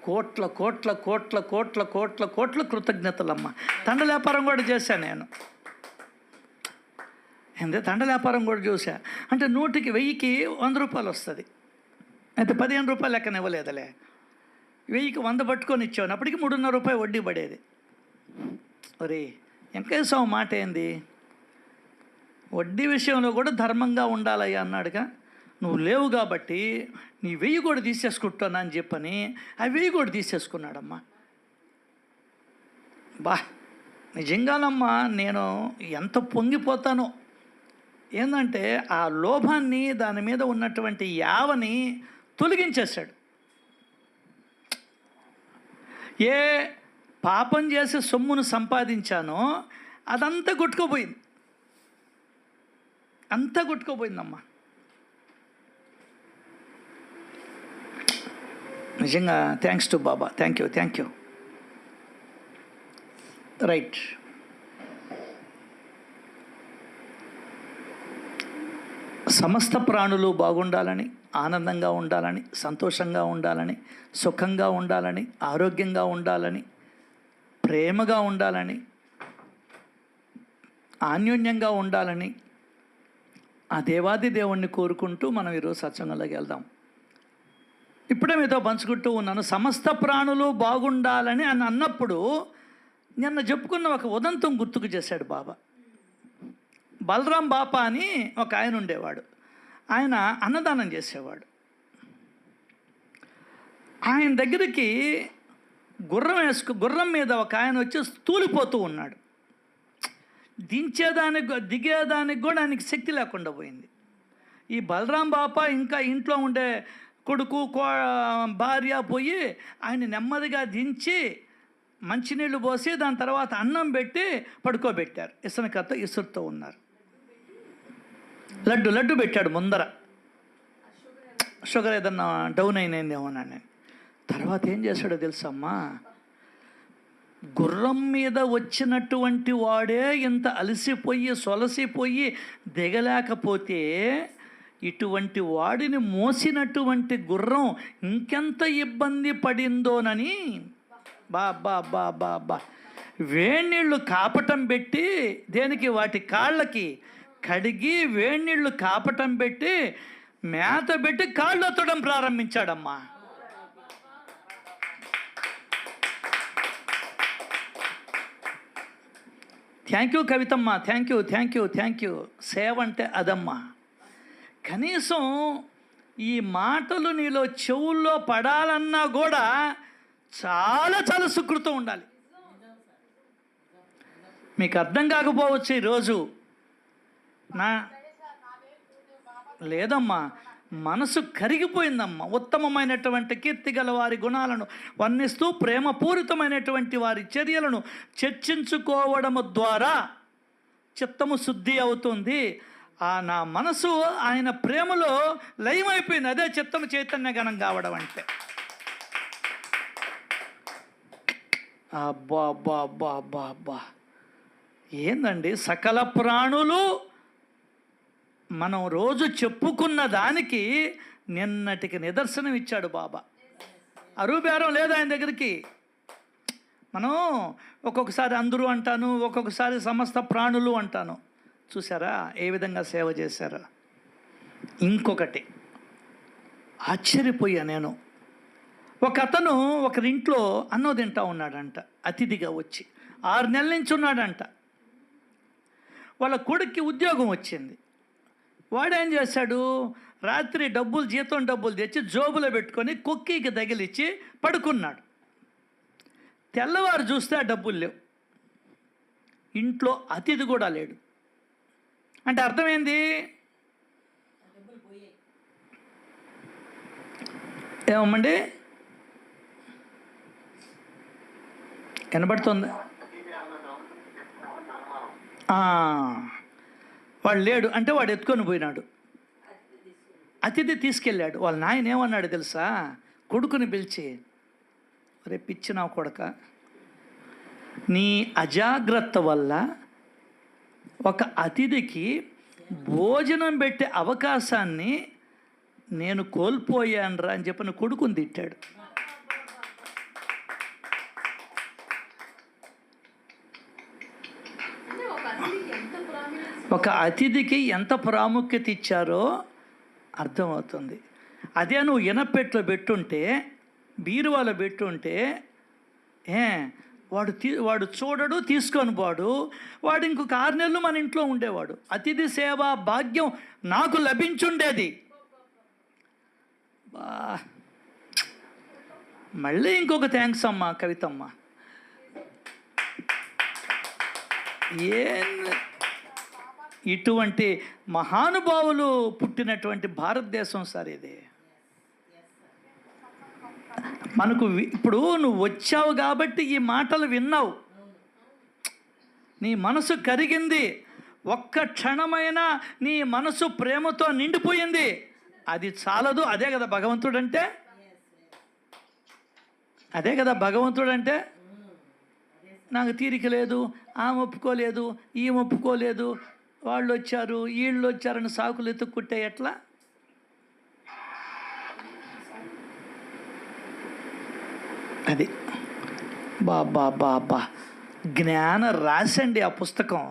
కోట్ల కోట్ల కోట్ల కోట్ల కోట్ల కోట్ల కృతజ్ఞతలమ్మ. తండ వ్యాపారం కూడా చేశాను నేను. తండ వ్యాపారం కూడా చూసా. అంటే 100కి 1000కి 100 రూపాయలు వస్తుంది. అయితే 15 రూపాయలు లెక్కన ఇవ్వలేదులే. 1000కి 100 పట్టుకొని ఇచ్చాను. అప్పటికి 3.5 రూపాయలు వడ్డీ పడేది. ఒరే వెంకటేశ్వర మాట ఏంది? వడ్డీ విషయంలో కూడా ధర్మంగా ఉండాలయ్యా అన్నాడుగా. నువ్వు లేవు కాబట్టి నీ 1000 కూడా తీసేసుకుంటాను అని చెప్పని ఆ 1000 కూడా తీసేసుకున్నాడమ్మా. నిజంగానమ్మా నేను ఎంత పొంగిపోతానో. ఏంటంటే ఆ లోభాన్ని, దాని మీద ఉన్నటువంటి యావని తొలగించేశాడు. ఏ పాపం చేసి సొమ్మును సంపాదించానో అదంతా కొట్టుకోపోయింది. అంతా కొట్టుకోపోయిందమ్మా. నిజంగా thanks to Baba. Thank you. Right. సమస్త ప్రాణులు బాగుండాలని, ఆనందంగా ఉండాలని, సంతోషంగా ఉండాలని, సుఖంగా ఉండాలని, ఆరోగ్యంగా ఉండాలని, ప్రేమగా ఉండాలని, అన్యోన్యంగా ఉండాలని ఆ దేవాది దేవుణ్ణి కోరుకుంటూ మనం ఈరోజు సత్సంగంలోకి వెళ్దాం. ఇప్పుడే మీతో పంచుకుంటూ ఉన్నాను. సమస్త ప్రాణులు బాగుండాలని అని అన్నప్పుడు నిన్న చెప్పుకున్న ఒక ఉదంతం గుర్తుకు చేశాడు బాబా. బలరాం బాపా అని ఒక ఆయన ఉండేవాడు. ఆయన అన్నదానం చేసేవాడు. ఆయన దగ్గరికి గుర్రం మీద ఒక ఆయన వచ్చి తూలిపోతూ ఉన్నాడు. దిగేదానికి కూడా ఆయనకి శక్తి లేకుండా పోయింది. ఈ బలరాం బాపా ఇంకా ఇంట్లో ఉండే కొడుకు భార్య పోయి ఆయన నెమ్మదిగా దించి మంచినీళ్ళు పోసి దాని తర్వాత అన్నం పెట్టి పడుకోబెట్టారు. ఇసనకర్త ఇసురుతూ ఉన్నారు. లడ్డు పెట్టాడు ముందర. షుగర్ ఏదన్నా డౌన్ అయినదేమోనని. తర్వాత ఏం చేశాడో తెలుసమ్మా? గుర్రం మీద వచ్చినటువంటి వాడే ఇంత అలసిపోయి సొలసిపోయి దిగలేకపోతే ఇటువంటి వాడిని మోసినటువంటి గుర్రం ఇంకెంత ఇబ్బంది పడిందోనని బా వేణీళ్ళు కాపటం పెట్టి దేనికి వాటి కాళ్ళకి కడిగి వేణీళ్ళు కాపటం పెట్టి మేత పెట్టి కాళ్ళు ఎత్తడం ప్రారంభించాడమ్మా. థ్యాంక్ యూ కవితమ్మ, థ్యాంక్ యూ. సేవ అంటే అదమ్మా. కనీసం ఈ మాటలు నీలో చెవుల్లో పడాలన్నా కూడా చాలా సుకృతం ఉండాలి. మీకు అర్థం కాకపోవచ్చు ఈరోజు లేదమ్మా, మనసు కరిగిపోయిందమ్మా. ఉత్తమమైనటువంటి కీర్తి గల వారి గుణాలను వర్ణిస్తూ ప్రేమపూరితమైనటువంటి వారి చర్యలను చర్చించుకోవడము ద్వారా చిత్తము శుద్ధి అవుతుంది. నా మనసు ఆయన ప్రేమలో లయమైపోయింది. అదే చిత్తము చైతన్య గణం కావడం అంటే. అబ్బా ఏందండి, సకల ప్రాణులు మనం రోజు చెప్పుకున్న దానికి నిన్నటికి నిదర్శనం ఇచ్చాడు బాబా. అరుబేరం లేదు ఆయన దగ్గరికి. మనం ఒక్కొక్కసారి అందరూ అంటాను, ఒక్కొక్కసారి సమస్త ప్రాణులు అంటాను. చూసారా ఏ విధంగా సేవ చేశారా? ఇంకొకటి ఆశ్చర్యపోయా నేను. ఒక అతను ఒకరింట్లో అన్నం తింటా ఉన్నాడంట, అతిథిగా వచ్చి 6 నెలల నుంచి ఉన్నాడంట. వాళ్ళ కొడుక్కి ఉద్యోగం వచ్చింది. వాడేం చేశాడు, రాత్రి జీతం డబ్బులు తెచ్చి జోబులో పెట్టుకొని కుక్కీకి తగిలిచ్చి పడుకున్నాడు. తెల్లవారు చూస్తే ఆ డబ్బులు లేవు, ఇంట్లో అతిథి కూడా లేడు. అంటే అర్థమైంది ఏమమ్మండి, కనబడుతుంది? వాడు లేడు అంటే వాడు ఎత్తుకొని పోయినాడు. అతిథి తీసుకెళ్ళాడు. వాళ్ళ నాయన ఏమన్నాడు తెలుసా? కొడుకుని పిలిచి, రే పిచ్చిన కొడక, నీ అజాగ్రత్త వల్ల ఒక అతిథికి భోజనం పెట్టే అవకాశాన్ని నేను కోల్పోయానురా అని చెప్పిన కొడుకుని తిట్టాడు. ఒక అతిథికి ఎంత ప్రాముఖ్యత ఇచ్చారో అర్థమవుతుంది. అదే నువ్వు ఇనపెట్లో పెట్టుంటే, బీరువాలో పెట్టుంటే వాడు చూడడు, తీసుకొని వాడు ఇంకొక 6 నెలలు మన ఇంట్లో ఉండేవాడు. అతిథి సేవా భాగ్యం నాకు లభించుండేది. మళ్ళీ ఇంకొక థ్యాంక్స్ అమ్మా కవితమ్మ. ఇటువంటి మహానుభావులు పుట్టినటువంటి భారతదేశం సార్ ఇది. మనకు ఇప్పుడు నువ్వు వచ్చావు కాబట్టి ఈ మాటలు విన్నావు, నీ మనసు కరిగింది, ఒక్క క్షణమైనా నీ మనసు ప్రేమతో నిండిపోయింది. అది చాలదు. అదే కదా భగవంతుడంటే, అదే కదా భగవంతుడంటే. నాకు తీరిక లేదు, ఆమె ఒప్పుకోలేదు, ఈమె ఒప్పుకోలేదు, వాళ్ళు వచ్చారు వీళ్ళు వచ్చారని సాకులు ఎత్తుక్కుంటే ఎట్లా? అది బాబా జ్ఞాన రాసండి ఆ పుస్తకం.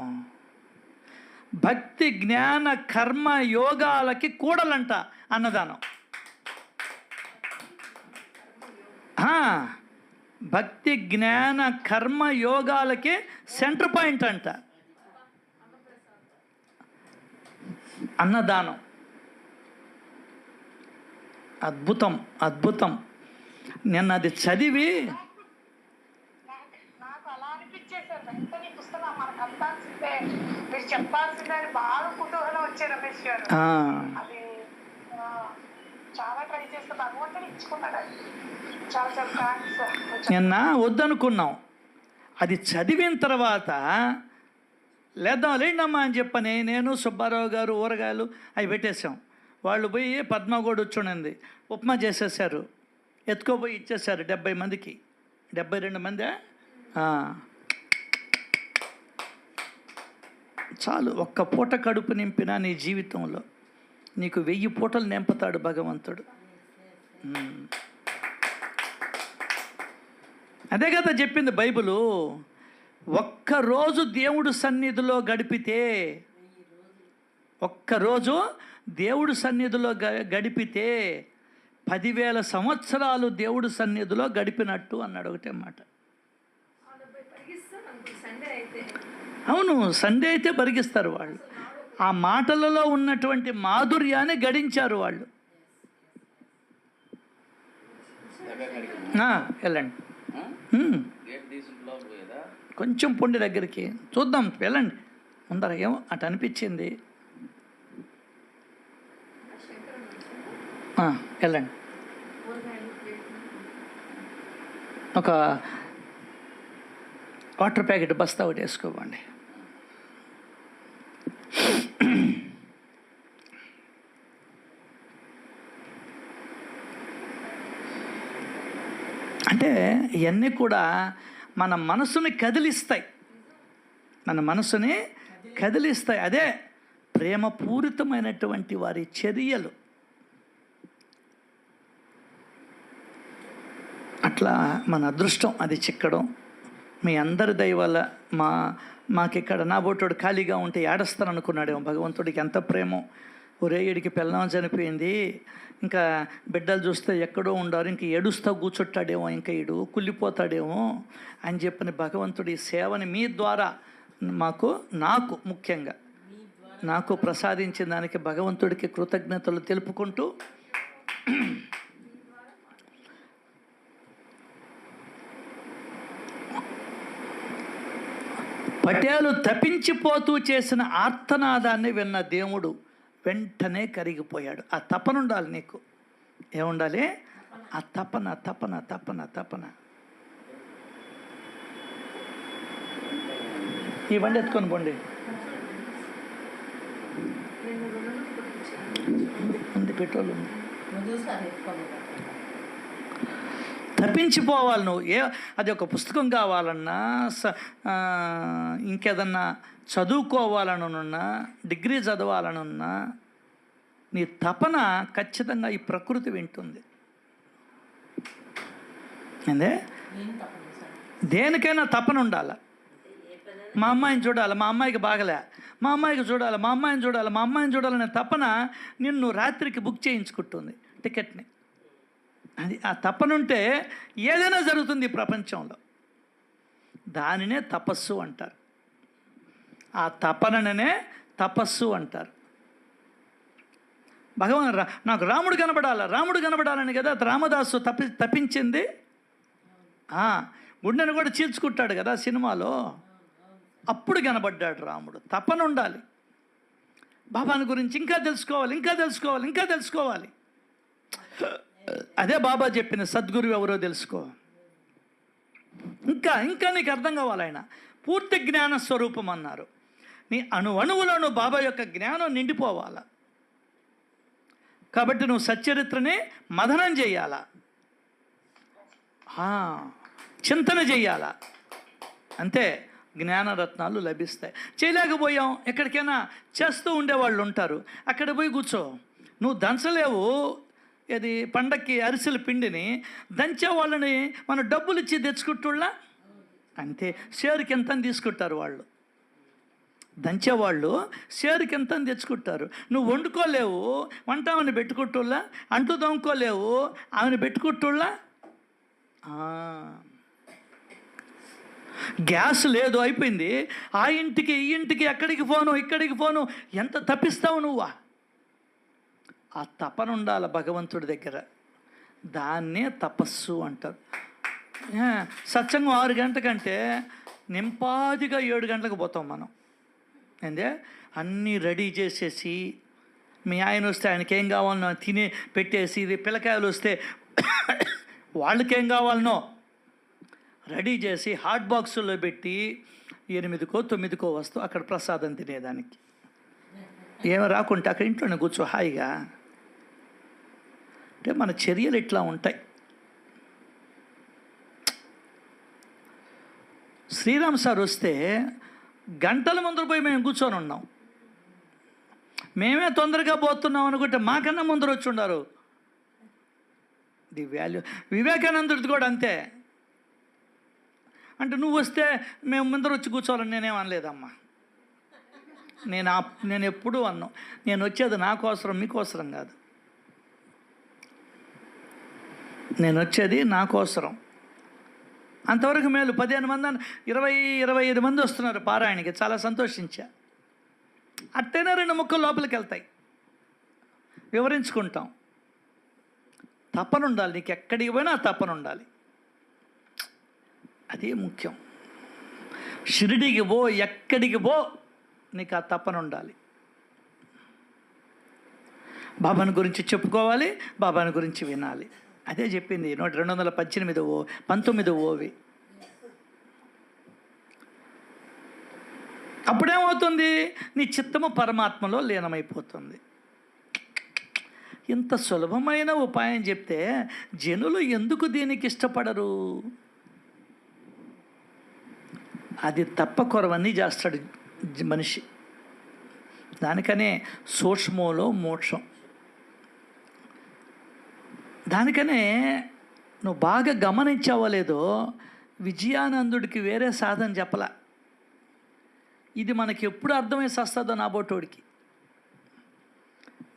భక్తి జ్ఞాన కర్మ యోగాలకి కూడలంట అన్నదానం. భక్తి జ్ఞాన కర్మ యోగాలకి సెంటర్ పాయింట్ అంట అన్నదానం. అద్భుతం. నేను అది చదివి నాకు అలా అనిపించేసారు. వెంటనే పుస్తకం మనకు అందాల్సిందే, మీరు చెప్పాల్సిందే అని బాగా కుతూహలం వచ్చే రమేష్ గారు. అది చాలా ట్రై చేస్తే భగవంతుని ఇచ్చుకున్నాడు. చాలా థ్యాంక్స్. నిన్న వద్దనుకున్నాం, అది చదివిన తర్వాత లేదమ్మా అని చెప్పని నేను సుబ్బారావు గారు ఊరగాయలు అవి పెట్టేశాం. వాళ్ళు పోయి పద్మగూడ వచ్చుండింది, ఉప్మా చేసేసారు, ఎత్తుకోపోయి ఇచ్చేసారు 70 మందికి. 72 మంది చాలు, ఒక్క పూట కడుపు నింపినా నీ జీవితంలో నీకు 1000 పూటలు నింపుతాడు భగవంతుడు. అదే కదా చెప్పింది బైబిలు. ఒక్కరోజు దేవుడు సన్నిధిలో గడిపితే, ఒక్కరోజు దేవుడు సన్నిధిలో గడిపితే 10,000 సంవత్సరాలు దేవుడు సన్నిధిలో గడిపినట్టు అన్నాడు. ఒకటే మాట. అవును, సండే అయితే బరిగిస్తారు వాళ్ళు. ఆ మాటలలో ఉన్నటువంటి మాధుర్యాన్ని గడించారు వాళ్ళు. వెళ్ళండి, కొంచెం పొండి దగ్గరికి చూద్దాం, వెళ్ళండి ముందర. ఏమో అటు అనిపించింది. వెళ్ళండి. ఒక వాటర్ ప్యాకెట్ బస్తా ఒకటి వేసుకోవండి. అంటే ఇవన్నీ కూడా మన మనసుని కదిలిస్తాయి, మన మనసుని కదిలిస్తాయి. అదే ప్రేమపూరితమైనటువంటి వారి చర్యలు. అట్లా మన అదృష్టం అది చిక్కడం. మీ అందరి దయ వల్ల మాకిక్కడ నా బోటోడు ఖాళీగా ఉంటే ఏడుస్తాను అనుకున్నాడేమో. భగవంతుడికి ఎంత ప్రేమో. ఒరే ఈడికి పెళ్ళాం చనిపోయింది, ఇంకా బిడ్డలు చూస్తే ఎక్కడో ఉండారు, ఇంక ఏడుస్తా కూర్చొట్టాడేమో, ఇంకా ఈడు కుళ్ళిపోతాడేమో అని చెప్పిన భగవంతుడి సేవని మీ ద్వారా నాకు ముఖ్యంగా నాకు ప్రసాదించిన దానికి భగవంతుడికి కృతజ్ఞతలు తెలుపుకుంటూ, పటేలు తప్పించిపోతూ చేసిన ఆర్తనాదాన్ని విన్న దేవుడు వెంటనే కరిగిపోయాడు. ఆ తపన ఉండాలి నీకు. ఏముండాలి? ఆ తపన తపన తపన తపన. ఈ బండి ఎత్తుకొని పోండి. ఉంది పెట్రోల్ ఉంది. తప్పించిపోవాలి నువ్వు. అది ఒక పుస్తకం కావాలన్నా, ఇంకేదన్నా చదువుకోవాలనున్నా, డిగ్రీ చదవాలనున్నా, నీ తపన ఖచ్చితంగా ఈ ప్రకృతి వింటుంది. అదే దేనికైనా తపన ఉండాలి. మా అమ్మాయిని చూడాలి, మా అమ్మాయికి బాగలే, మా అమ్మాయికి చూడాలి, మా అమ్మాయిని చూడాలి, మా అమ్మాయిని చూడాలనే తపన నిన్ను రాత్రికి బుక్ చేయించుకుంటుంది టికెట్ని. అది ఆ తపనుంటే ఏదైనా జరుగుతుంది ఈ ప్రపంచంలో. దానినే తపస్సు అంటారు. ఆ తపననే తపస్సు అంటారు. నాకు రాముడు కనబడాలని కదా రామదాసు తప్పించింది. గుండెను కూడా చీల్చుకుంటాడు కదా సినిమాలో. అప్పుడు కనబడ్డాడు రాముడు. తపన ఉండాలి. బాబాని గురించి ఇంకా తెలుసుకోవాలి. అదే బాబా చెప్పిన సద్గురువు ఎవరో తెలుసుకో. ఇంకా నీకు అర్థం కావాలి. ఆయన పూర్తి జ్ఞాన స్వరూపం అన్నారు. నీ అణువులను బాబా యొక్క జ్ఞానం నిండిపోవాలా. కాబట్టి నువ్వు సచ్చరిత్రని మథనం చేయాలా, చింతన చెయ్యాలా. అంతే జ్ఞానరత్నాలు లభిస్తాయి. చేయలేకపోయాం, ఎక్కడికైనా చేస్తూ ఉండేవాళ్ళు ఉంటారు, అక్కడ పోయి కూర్చో. నువ్వు దంచలేవు. ఇది పండక్కి అరిసెల పిండిని దంచే వాళ్ళని మనం డబ్బులు ఇచ్చి తెచ్చుకుంటుళ్ళా. అంతే, షేరుకి ఎంత తీసుకుంటారు వాళ్ళు. దంచేవాళ్ళు షేరుకి ఎంత తెచ్చుకుంటారు. నువ్వు వండుకోలేవు, వంట ఆమెను పెట్టుకుంటుళ్ళా. అంటూ దొంగకోలేవు, ఆమెను పెట్టుకుంటుళ్ళా. గ్యాస్ లేదు, అయిపోయింది. ఆ ఇంటికి ఈ ఇంటికి, ఇక్కడికి ఫోను, ఎంత తప్పిస్తావు నువ్వా. ఆ తపన ఉండాలి భగవంతుడి దగ్గర. దాన్నే తపస్సు అంటారు. సత్సంగం 6 గంటకంటే నింపాదిగా 7 గంటలకు పోతాం మనం. ఏందే అన్నీ రెడీ చేసేసి, మీ ఆయన వస్తే ఆయనకేం కావాలనో తినే పెట్టేసి, ఇది పిల్లకాయలు వస్తే వాళ్ళకేం కావాలనో రెడీ చేసి హాట్ బాక్సుల్లో పెట్టి 8కో 9కో వస్తూ అక్కడ ప్రసాదం తినేదానికి. ఏమి రాకుంటే అక్కడ ఇంట్లోనే కూర్చో హాయిగా. అంటే మన చర్యలు ఇట్లా ఉంటాయి. శ్రీరామ్ సార్ వస్తే గంటల ముందర పోయి మేము కూర్చొని ఉన్నాం. మేమే తొందరగా పోతున్నాం అనుకుంటే మాకన్నా ముందర వచ్చి ఉన్నారు. The value. వివేకానందుడిది కూడా అంతే. అంటే నువ్వు వస్తే మేము ముందర వచ్చి కూర్చోవాలని నేనేం అనలేదమ్మా. నేను ఎప్పుడూ అన్నాను, నేను వచ్చేది నాకోసరం మీకోసరం కాదు. నేను వచ్చేది నాకోసరం. అంతవరకు మేలు. 15 మంది 20-25 మంది వస్తున్నారు పారాయణకి, చాలా సంతోషించా. అట్టైనా 2 ముక్కలు లోపలికి వెళ్తాయి, వివరించుకుంటాం. తపన ఉండాలి, నీకు ఎక్కడికి పోయినా తపన ఉండాలి, అదే ముఖ్యం. షిరిడికి పో, ఎక్కడికి పో, నీకు ఆ తపన ఉండాలి. బాబాని గురించి చెప్పుకోవాలి, బాబాని గురించి వినాలి. అదే చెప్పింది 218 ఓవి. అప్పుడేమవుతుంది? నీ చిత్తము పరమాత్మలో లీనమైపోతుంది. ఇంత సులభమైన ఉపాయం చెప్తే జనులు ఎందుకు దీనికి ఇష్టపడరు? అది తప్ప కొరవన్నీ చేస్తాడు మనిషి. దానికనే సూక్ష్మంలో మోక్షం. దానికనే నువ్వు బాగా గమనించావో లేదో, విజయానందుడికి వేరే సాధన చెప్పలా. ఇది మనకి ఎప్పుడు అర్థమై వస్తుందో నాబోటోడికి.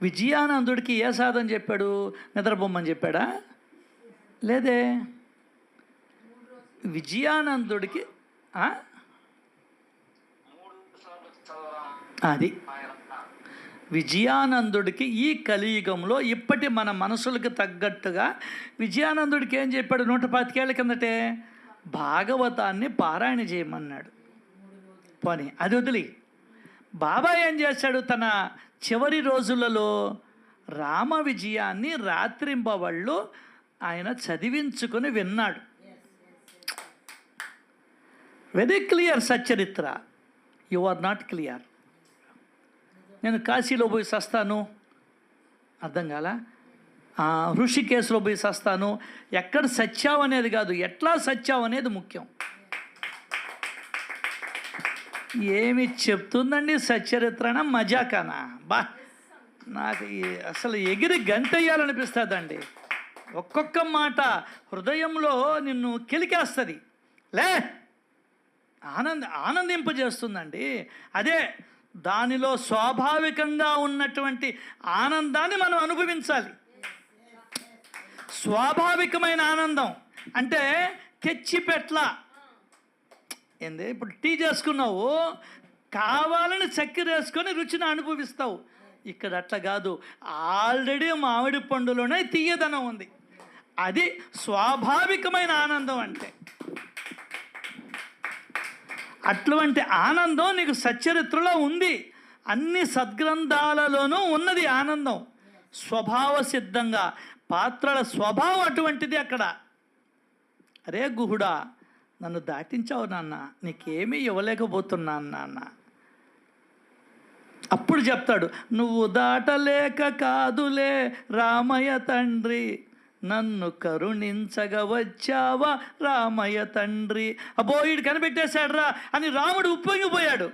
విజయానందుడికి ఏ సాధన చెప్పాడు? నిద్రబొమ్మని చెప్పాడా? లేదే. విజయానందుడికి అది విజయానందుడికి ఈ కలియుగంలో ఇప్పటి మన మనసులకు తగ్గట్టుగా విజయానందుడికి ఏం చెప్పాడు? 125 ఏళ్ల కిందటే భాగవతాన్ని పారాయణ చేయమన్నాడు. పని అది వదిలి బాబా ఏం చేశాడు? తన చివరి రోజులలో రామ విజయాన్ని రాత్రింబవళ్ళు ఆయన చదివించుకొని విన్నాడు. వెరీ క్లియర్ సచ్చరిత్ర. You are not clear. నేను కాశీలో పోయి సస్తాను, అర్థం కాల. ఋషికేశ్లో పోయి సస్తాను, ఎక్కడ సత్యావు అనేది కాదు, ఎట్లా సత్యావు అనేది ముఖ్యం. ఏమి చెప్తుందండి సచ్చరిత్రన, మజాకానా? నాకు అసలు ఎగిరి గంతయ్యాలనిపిస్తుందండి. ఒక్కొక్క మాట హృదయంలో నిన్ను కెలికేస్తుంది, ఆనందింపజేస్తుందండి. అదే దానిలో స్వాభావికంగా ఉన్నటువంటి ఆనందాన్ని మనం అనుభవించాలి. స్వాభావికమైన ఆనందం అంటే తెచ్చిపెట్ల ఏంది? ఇప్పుడు టీ చేసుకున్నావు, కావాలని చక్కెర వేసుకొని రుచిని అనుభవిస్తావు. ఇక్కడ అట్లా కాదు, ఆల్రెడీ మామిడి పండులోనే తీయదనం ఉంది. అది స్వాభావికమైన ఆనందం అంటే. అటువంటి ఆనందం నీకు సచ్చరిత్రలో ఉంది. అన్ని సద్గ్రంథాలలోనూ ఉన్నది ఆనందం. స్వభావ సిద్ధంగా పాత్రల స్వభావం అటువంటిది అక్కడ. అరే గుహుడా, నన్ను దాటించావు నాన్న, నీకేమీ ఇవ్వలేకపోతున్నాను నాన్న. అప్పుడు చెప్తాడు, నువ్వు దాటలేక కాదులే రామయ్య తండ్రి, నన్ను కరుణించగా వచ్చావా రామయ్య తండ్రి. అబ్బో వీడు కనిపెట్టేశాడు రా అని రాముడు ఉప్పొంగిపోయాడు.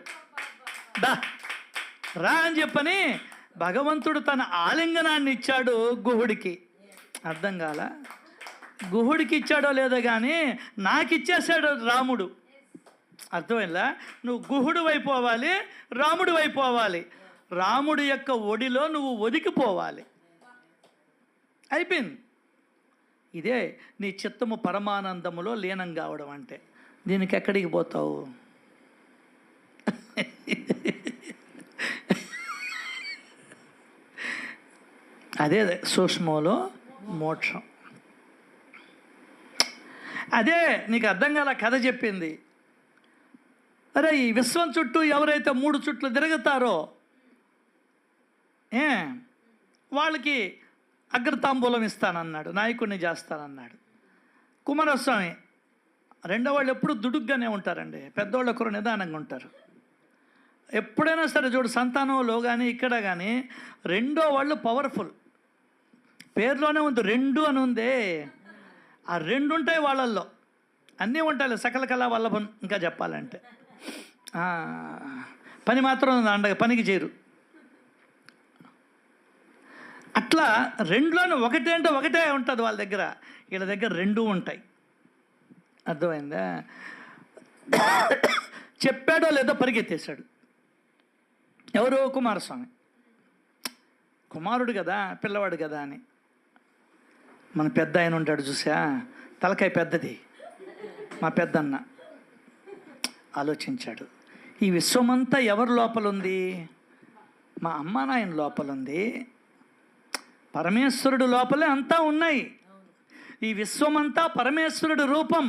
రా అని చెప్పని భగవంతుడు తన ఆలింగనాన్ని ఇచ్చాడు గుహుడికి. అర్థం కాల? గుహుడికి ఇచ్చాడో లేదో కానీ నాకు ఇచ్చేసాడు రాముడు. అర్థమైందా? నువ్వు గుహుడు అయిపోవాలి, రాముడు అయిపోవాలి. రాముడి యొక్క ఒడిలో నువ్వు ఒదికిపోవాలి. అయిపోయింది. ఇదే నీ చిత్తము పరమానందములో లీనం కావడం అంటే. దీనికి ఎక్కడికి పోతావు? అదే సూక్ష్మంలో మోక్షం. అదే నీకు అర్థం కాల కథ చెప్పింది. అరే ఈ విశ్వం చుట్టూ ఎవరైతే 3 చుట్లు తిరుగుతారో వాళ్ళకి అగ్రతాంబూలం ఇస్తానన్నాడు, నాయకుడిని చేస్తానన్నాడు. కుమారస్వామి రెండో వాళ్ళు ఎప్పుడు దుడుగ్గానే ఉంటారండి, పెద్దవాళ్ళు ఒకరు నిదానంగా ఉంటారు. ఎప్పుడైనా సరే చూడు, సంతానంలో కానీ ఇక్కడ కానీ రెండో వాళ్ళు పవర్ఫుల్. పేరులోనే ఉంది 2 అని ఉందే, ఆ 2 ఉంటాయి వాళ్ళల్లో. అన్నీ ఉంటాయి, సకల కళా వల్లభం. ఇంకా చెప్పాలంటే పని మాత్రం అండగా పనికి చేరు. అట్లా రెండులోనూ ఒకటే అంటే ఒకటే ఉంటుంది వాళ్ళ దగ్గర, వీళ్ళ దగ్గర రెండూ ఉంటాయి. అర్థమైందా? చెప్పాడో లేదో పరిగెత్తేశాడు. ఎవరు? కుమారస్వామి. కుమారుడు కదా, పిల్లవాడు కదా అని. మన పెద్ద ఆయన ఉంటాడు చూసా, తలకాయ పెద్దది, మా పెద్దన్న ఆలోచించాడు, ఈ విశ్వమంతా ఎవరి లోపల ఉంది? మా అమ్మ నాయన లోపల ఉంది. పరమేశ్వరుడు లోపలే అంతా ఉన్నాయి. ఈ విశ్వమంతా పరమేశ్వరుడు రూపం.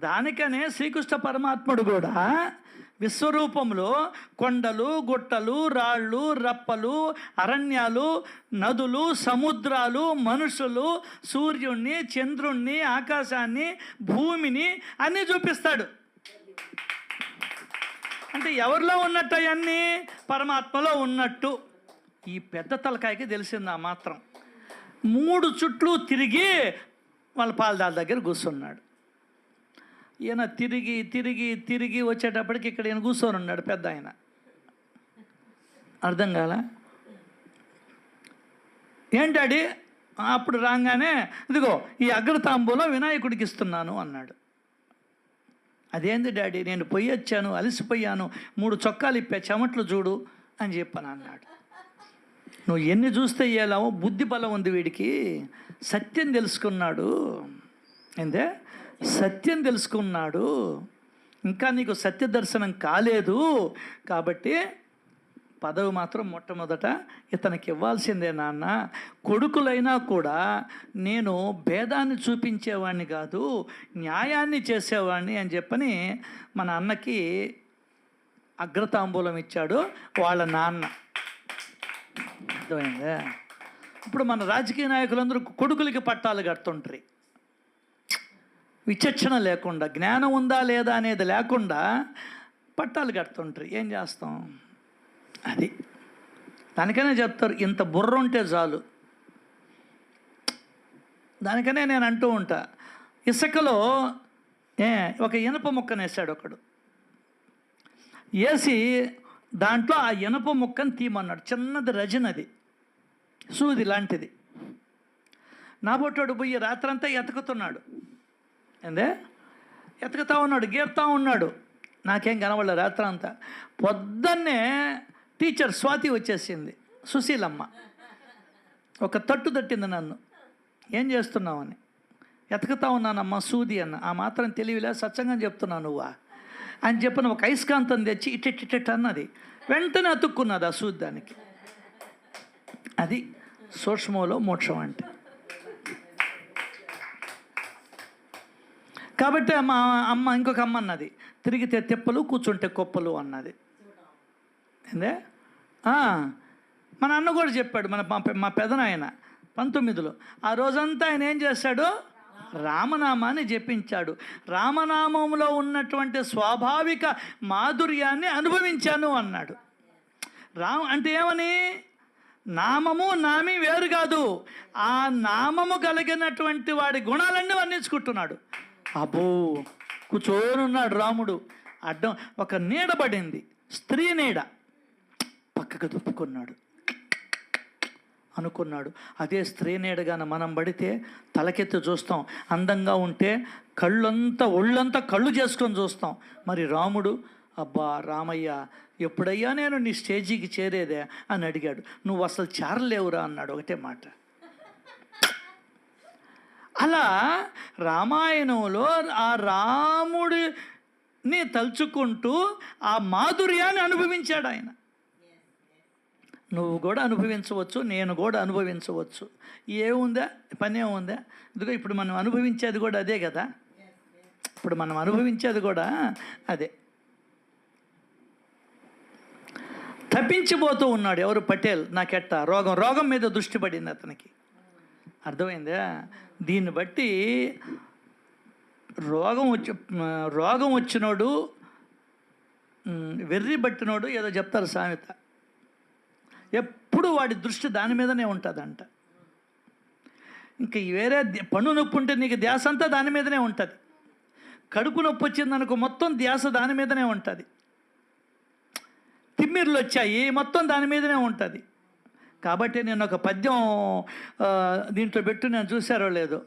దానికనే శ్రీకృష్ణ పరమాత్ముడు కూడా విశ్వరూపంలో కొండలు, గుట్టలు, రాళ్ళు, రప్పలు, అరణ్యాలు, నదులు, సముద్రాలు, మనుషులు, సూర్యుణ్ణి, చంద్రుణ్ణి, ఆకాశాన్ని, భూమిని అన్నీ చూపిస్తాడు. అంటే ఎవరిలో ఉన్నట్టు అవన్నీ? పరమాత్మలో ఉన్నట్టు. ఈ పెద్ద తలకాయకి తెలిసింది ఆ మాత్రం. 3 చుట్లు తిరిగి వాళ్ళ పాలదాల దగ్గర కూర్చున్నాడు. ఈయన తిరిగి తిరిగి తిరిగి వచ్చేటప్పటికి ఇక్కడ ఈయన కూర్చొని ఉన్నాడు పెద్ద ఆయన. అర్థం కాల? ఏంటాడి? అప్పుడు రాగానే ఇదిగో ఈ అగ్రతాంబూలం వినాయకుడికి ఇస్తున్నాను అన్నాడు. అదేంది డాడీ, నేను పోయి వచ్చాను, అలసిపోయాను, 3 చొక్కాలు ఇప్పా, చెమట్లు చూడు అని చెప్పాను అన్నాడు. నువ్వు ఎన్ని చూస్తే ఇయ్యాలావో, బుద్ధి బలం ఉంది వీడికి, సత్యం తెలుసుకున్నాడు. ఏందే? సత్యం తెలుసుకున్నాడు. ఇంకా నీకు సత్య దర్శనం కాలేదు కాబట్టి పదవి మాత్రం మొట్టమొదట ఇతనికి ఇవ్వాల్సిందే నాన్న. కొడుకులైనా కూడా నేను భేదాన్ని చూపించేవాడిని కాదు, న్యాయాన్ని చేసేవాడిని అని చెప్పని మన అన్నకి అగ్రతాంబూలం ఇచ్చాడు వాళ్ళ నాన్న. అర్థమైందా? ఇప్పుడు మన రాజకీయ నాయకులందరూ కొడుకులకి పట్టాలు కడుతుంటారు. విచక్షణ లేకుండా, జ్ఞానం ఉందా లేదా అనేది లేకుండా పట్టాలు కడుతుంటారు. ఏం చేస్తాం? అది దానికనే చెప్తారు, ఇంత బుర్ర ఉంటే చాలు. దానికనే నేను అంటూ ఉంటా, ఇసుకలో ఒక ఇనప ముక్కను వేసాడు ఒకడు, వేసి దాంట్లో ఆ ఇనప ముక్కను తీయమన్నాడు. చిన్నది రజనది, సూది లాంటిది. నా బొట్టోడు పోయి రాత్రంతా ఎతకుతున్నాడు. ఏందే? ఎతకుతా ఉన్నాడు, గీరుతా ఉన్నాడు. నాకేం కనబడలేదు రాత్రి అంతా. పొద్దున్నే టీచర్ స్వాతి వచ్చేసింది, సుశీలమ్మ. ఒక తట్టు తట్టింది నన్ను, ఏం చేస్తున్నావని. ఎతకుతా ఉన్నానమ్మా సూది అన్న. ఆ మాత్రం తెలివిలే, సత్సంగం చెప్తున్నావు నువ్వా అని చెప్పిన ఒక అయస్కాంతం తెచ్చి ఇట్టిట్ అన్నది. వెంటనే అతుక్కున్నది ఆ సూది దానికి. అది సూక్ష్మంలో మోక్షం అంటే. కాబట్టి మా అమ్మ, ఇంకొక అమ్మ అన్నది, తిరిగితే తెప్పలు కూర్చుంటే కొప్పలు అన్నది. ఏందే? మన అన్న కూడా చెప్పాడు, మా పెదనాయన 19లో. ఆ రోజంతా ఆయన ఏం చేశాడు? రామనామాన్ని జపించాడు. రామనామంలో ఉన్నటువంటి స్వాభావిక మాధుర్యాన్ని అనుభవించాను అన్నాడు. అంటే ఏమని? నామము నామి వేరు కాదు, ఆ నామము కలిగినటువంటి వాడి గుణాలన్నీ వర్ణించుకుంటున్నాడు. అబ్బో, కూర్చోనున్నాడు రాముడు. అడ్డం ఒక నీడ పడింది, స్త్రీ నీడ, పక్కకు దుప్పుకున్నాడు. అనుకున్నాడు, అదే స్త్రీ నీడగాన మనం పడితే తలకెత్తి చూస్తాం, అందంగా ఉంటే ఒళ్ళంతా కళ్ళు చేసుకొని చూస్తాం. మరి రాముడు, అబ్బా రామయ్య, ఎప్పుడయ్యా నేను నీ స్టేజీకి చేరేదే అని అడిగాడు. నువ్వు అసలు చేరలేవురా అన్నాడు, ఒకటే మాట. అలా రామాయణంలో ఆ రాముడిని తలుచుకుంటూ ఆ మాధుర్యాన్ని అనుభవించాడు ఆయన. నువ్వు కూడా అనుభవించవచ్చు, నేను కూడా అనుభవించవచ్చు. ఏముందా? పని ఏముందా? ఇదిగో ఇప్పుడు మనం అనుభవించేది కూడా అదే కదా. ఇప్పుడు మనం అనుభవించేది కూడా అదే. తప్పించిపోతూ ఉన్నాడు ఎవరు? పటేల్. నాకెట్ట రోగం మీద దృష్టి పడింది అతనికి. అర్థమైందా? దీన్ని బట్టి రోగం వచ్చినోడు, వెర్రి పట్టినోడు ఏదో చెప్తారు సామెత, ఎప్పుడు వాడి దృష్టి దాని మీదనే ఉంటుందంట. ఇంకా వేరే పన్ను నొప్పి ఉంటే నీకు ధ్యాస అంతా దాని మీదనే ఉంటుంది. కడుపు నొప్పి వచ్చిందనుకో మొత్తం ధ్యాస దాని మీదనే ఉంటుంది. తిమ్మిర్లు వచ్చాయి మొత్తం దాని మీదనే ఉంటుంది. కాబట్టి నేను ఒక పద్యం దీంట్లో పెట్టు, నేను చూసారో లేదో,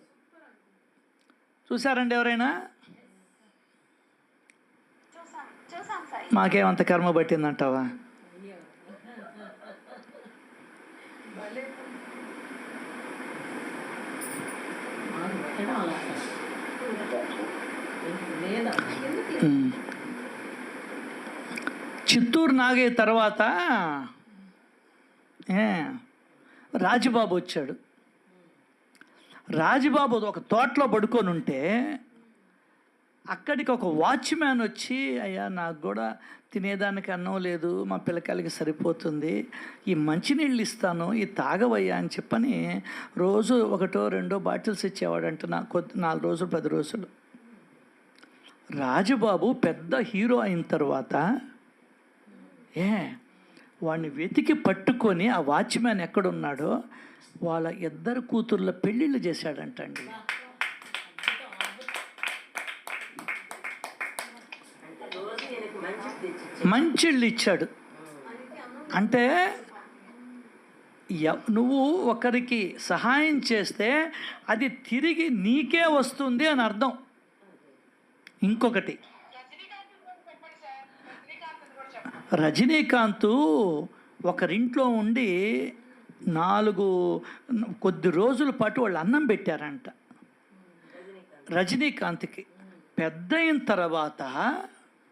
చూసారండి ఎవరైనా? మాకేమంత కర్మ పట్టిందంటావా? చిత్తూరు నాగయ్య తర్వాత రాజుబాబు వచ్చాడు. రాజుబాబు ఒక తోటలో పడుకొని ఉంటే అక్కడికి ఒక వాచ్మ్యాన్ వచ్చి, అయ్యా నాకు కూడా తినేదానికి అన్నం లేదు, మా పిల్లకాయలకి సరిపోతుంది, ఈ మంచినీళ్ళు ఇస్తాను, ఈ తాగవయ్యా అని చెప్పని రోజు 1-2 బాటిల్స్ ఇచ్చేవాడంట. నాకు 4 రోజులు 10 రోజులు. రాజుబాబు పెద్ద హీరో అయిన తర్వాత వాడిని వెతికి పట్టుకొని ఆ వాచ్మ్యాన్ ఎక్కడున్నాడో వాళ్ళ 2 కూతుర్ల పెళ్ళిళ్ళు చేశాడంటండి. మంచిళ్ళు ఇచ్చాడు. అంటే నువ్వు ఒకరికి సహాయం చేస్తే అది తిరిగి నీకే వస్తుంది అని అర్థం. ఇంకొకటి, రజనీకాంత్ ఒకరింట్లో ఉండి 4 కొద్ది రోజుల పాటు వాళ్ళు అన్నం పెట్టారంట. రజనీకాంత్కి పెద్ద అయిన తర్వాత,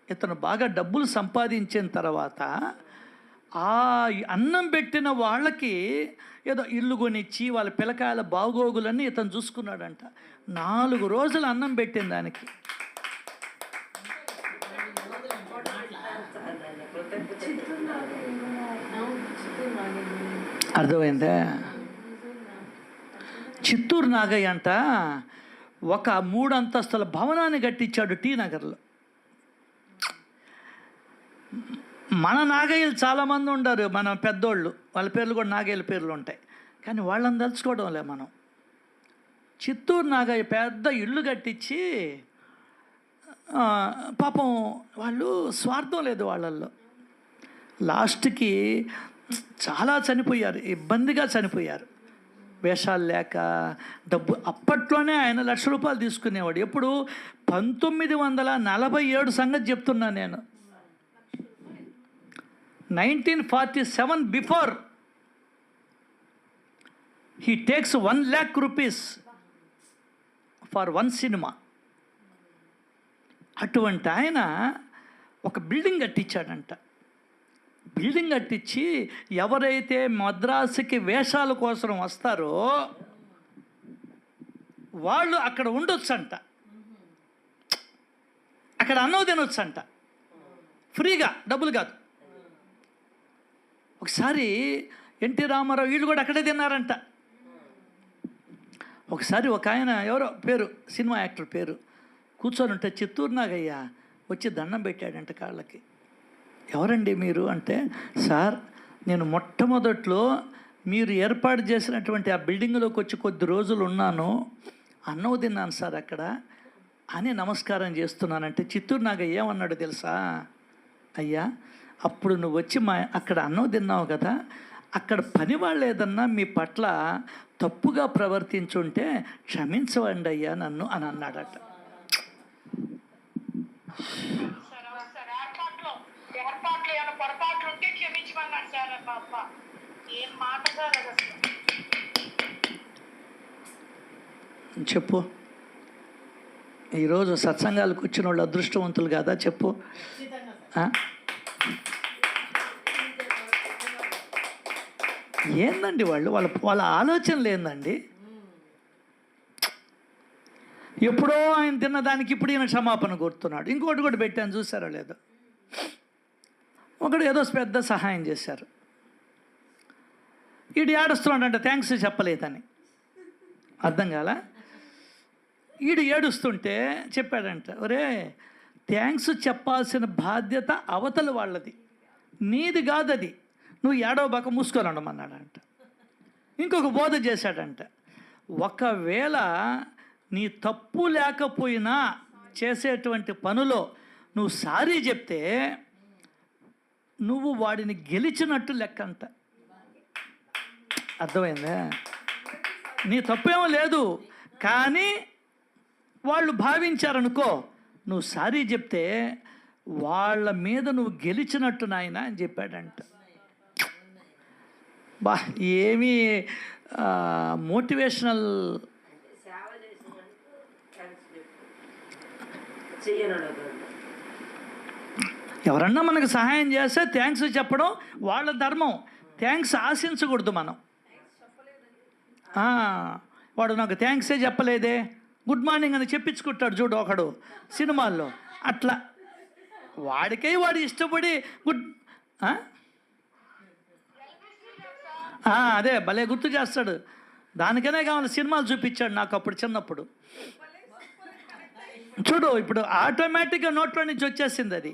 ఇతను బాగా డబ్బులు సంపాదించిన తర్వాత ఆ అన్నం పెట్టిన వాళ్ళకి ఏదో ఇల్లు కొనిచ్చి వాళ్ళ పిల్లకాయల బాగోగులన్నీ ఇతను చూసుకున్నాడంట. 4 రోజులు అన్నం పెట్టిన దానికి. అర్థమైందా? చిత్తూరు నాగయ్య అంట ఒక 3 అంతస్తుల భవనాన్ని కట్టించాడు టీ నగర్లో. మన నాగయ్యలు చాలామంది ఉండరు, మన పెద్దోళ్ళు, వాళ్ళ పేర్లు కూడా నాగయ్యల పేర్లు ఉంటాయి, కానీ వాళ్ళని తలుచుకోవడంలే మనం. చిత్తూరు నాగయ్య పెద్ద ఇల్లు కట్టించి, పాపం వాళ్ళు స్వార్థం లేదు వాళ్ళల్లో. లాస్ట్కి చాలా చనిపోయారు, ఇబ్బందిగా చనిపోయారు, వేషాలు లేక, డబ్బు. అప్పట్లోనే ఆయన ₹1,00,000 తీసుకునేవాడు. ఎప్పుడు 1947 సంగతి చెప్తున్నాను నేను. 1947 before he takes ₹1,00,000 for 1 cinema. అటువంటి ఆయన ఒక బిల్డింగ్ కట్టించాడంట. బిల్డింగ్ కట్టించి ఎవరైతే మద్రాసుకి వేషాల కోసం వస్తారో వాళ్ళు అక్కడ ఉండొచ్చంట, అక్కడ అన్నం తినొచ్చంట ఫ్రీగా, డబ్బులు కాదు. ఒకసారి ఎన్టీ రామారావు వీళ్ళు కూడా అక్కడే తిన్నారంట. ఒకసారి ఒక ఆయన ఎవరో పేరు, సినిమా యాక్టర్ పేరు, కూర్చొని ఉంటే చిత్తూరు నాగయ్య వచ్చి దండం పెట్టాడంట కాళ్ళకి. ఎవరండి మీరు అంటే, సార్ నేను మొట్టమొదట్లో మీరు ఏర్పాటు చేసినటువంటి ఆ బిల్డింగ్లోకి వచ్చి కొద్ది రోజులు ఉన్నాను, అన్నం తిన్నాను సార్ అక్కడ అని నమస్కారం చేస్తున్నానంటే, చిత్తూరు నాగయ్య ఏమన్నాడు తెలుసా? అయ్యా, అప్పుడు నువ్వు వచ్చి అక్కడ అన్నం తిన్నావు కదా, అక్కడ పని వాళ్ళు ఏదన్నా మీ పట్ల తప్పుగా ప్రవర్తించుంటే క్షమించవండి అయ్యా నన్ను అని అన్నాడట. చెప్పు, ఈరోజు సత్సంగాలకు వచ్చిన వాళ్ళు అదృష్టవంతులు కాదా? చెప్పు. ఏందండి వాళ్ళ ఆలోచనలు ఏందండి? ఎప్పుడో ఆయన తిన్నదానికి ఇప్పుడు ఈయన క్షమాపణ కోరుతున్నాడు. ఇంకోటి కూడా పెట్టాను, చూసారో లేదో. ఒకడు ఏదో పెద్ద సహాయం చేశారు, ఈడు ఏడుస్తున్నాడంట థ్యాంక్స్ చెప్పలేదని. అర్థం కాల? ఈడు ఏడుస్తుంటే చెప్పాడంట, ఒరే థ్యాంక్స్ చెప్పాల్సిన బాధ్యత అవతల వాళ్ళది, నీది కాదది, నువ్వు ఏడవబాక మూసుకొని ఉండమన్నాడంట. ఇంకొక బోధ చేశాడంట, ఒకవేళ నీ తప్పు లేకపోయినా చేసేటువంటి పనులో నువ్వు సారీ చెప్తే నువ్వు వాడిని గెలిచినట్టు లెక్క అంట. అర్థమైందా? నీ తప్పేమో లేదు, కానీ వాళ్ళు భావించారనుకో, నువ్వు సారీ చెప్తే వాళ్ళ మీద నువ్వు గెలిచినట్టు నాయన అని చెప్పాడంట. బా, ఏమీ మోటివేషనల్. ఎవరన్నా మనకు సహాయం చేస్తే థ్యాంక్స్ చెప్పడం వాళ్ళ ధర్మం. థ్యాంక్స్ ఆశించకూడదు మనం. వాడు నాకు థ్యాంక్సే చెప్పలేదే, గుడ్ మార్నింగ్ అని చెప్పించుకుంటాడు చూడు ఒకడు సినిమాల్లో. అట్లా వాడికై వాడు ఇష్టపడి అదే భలే గుర్తు చేస్తాడు. దానికనే కావాలి సినిమాలు చూపించాడు నాకు అప్పుడు చిన్నప్పుడు. చూడు ఇప్పుడు ఆటోమేటిక్గా నోట్లో నుంచి వచ్చేసింది అది.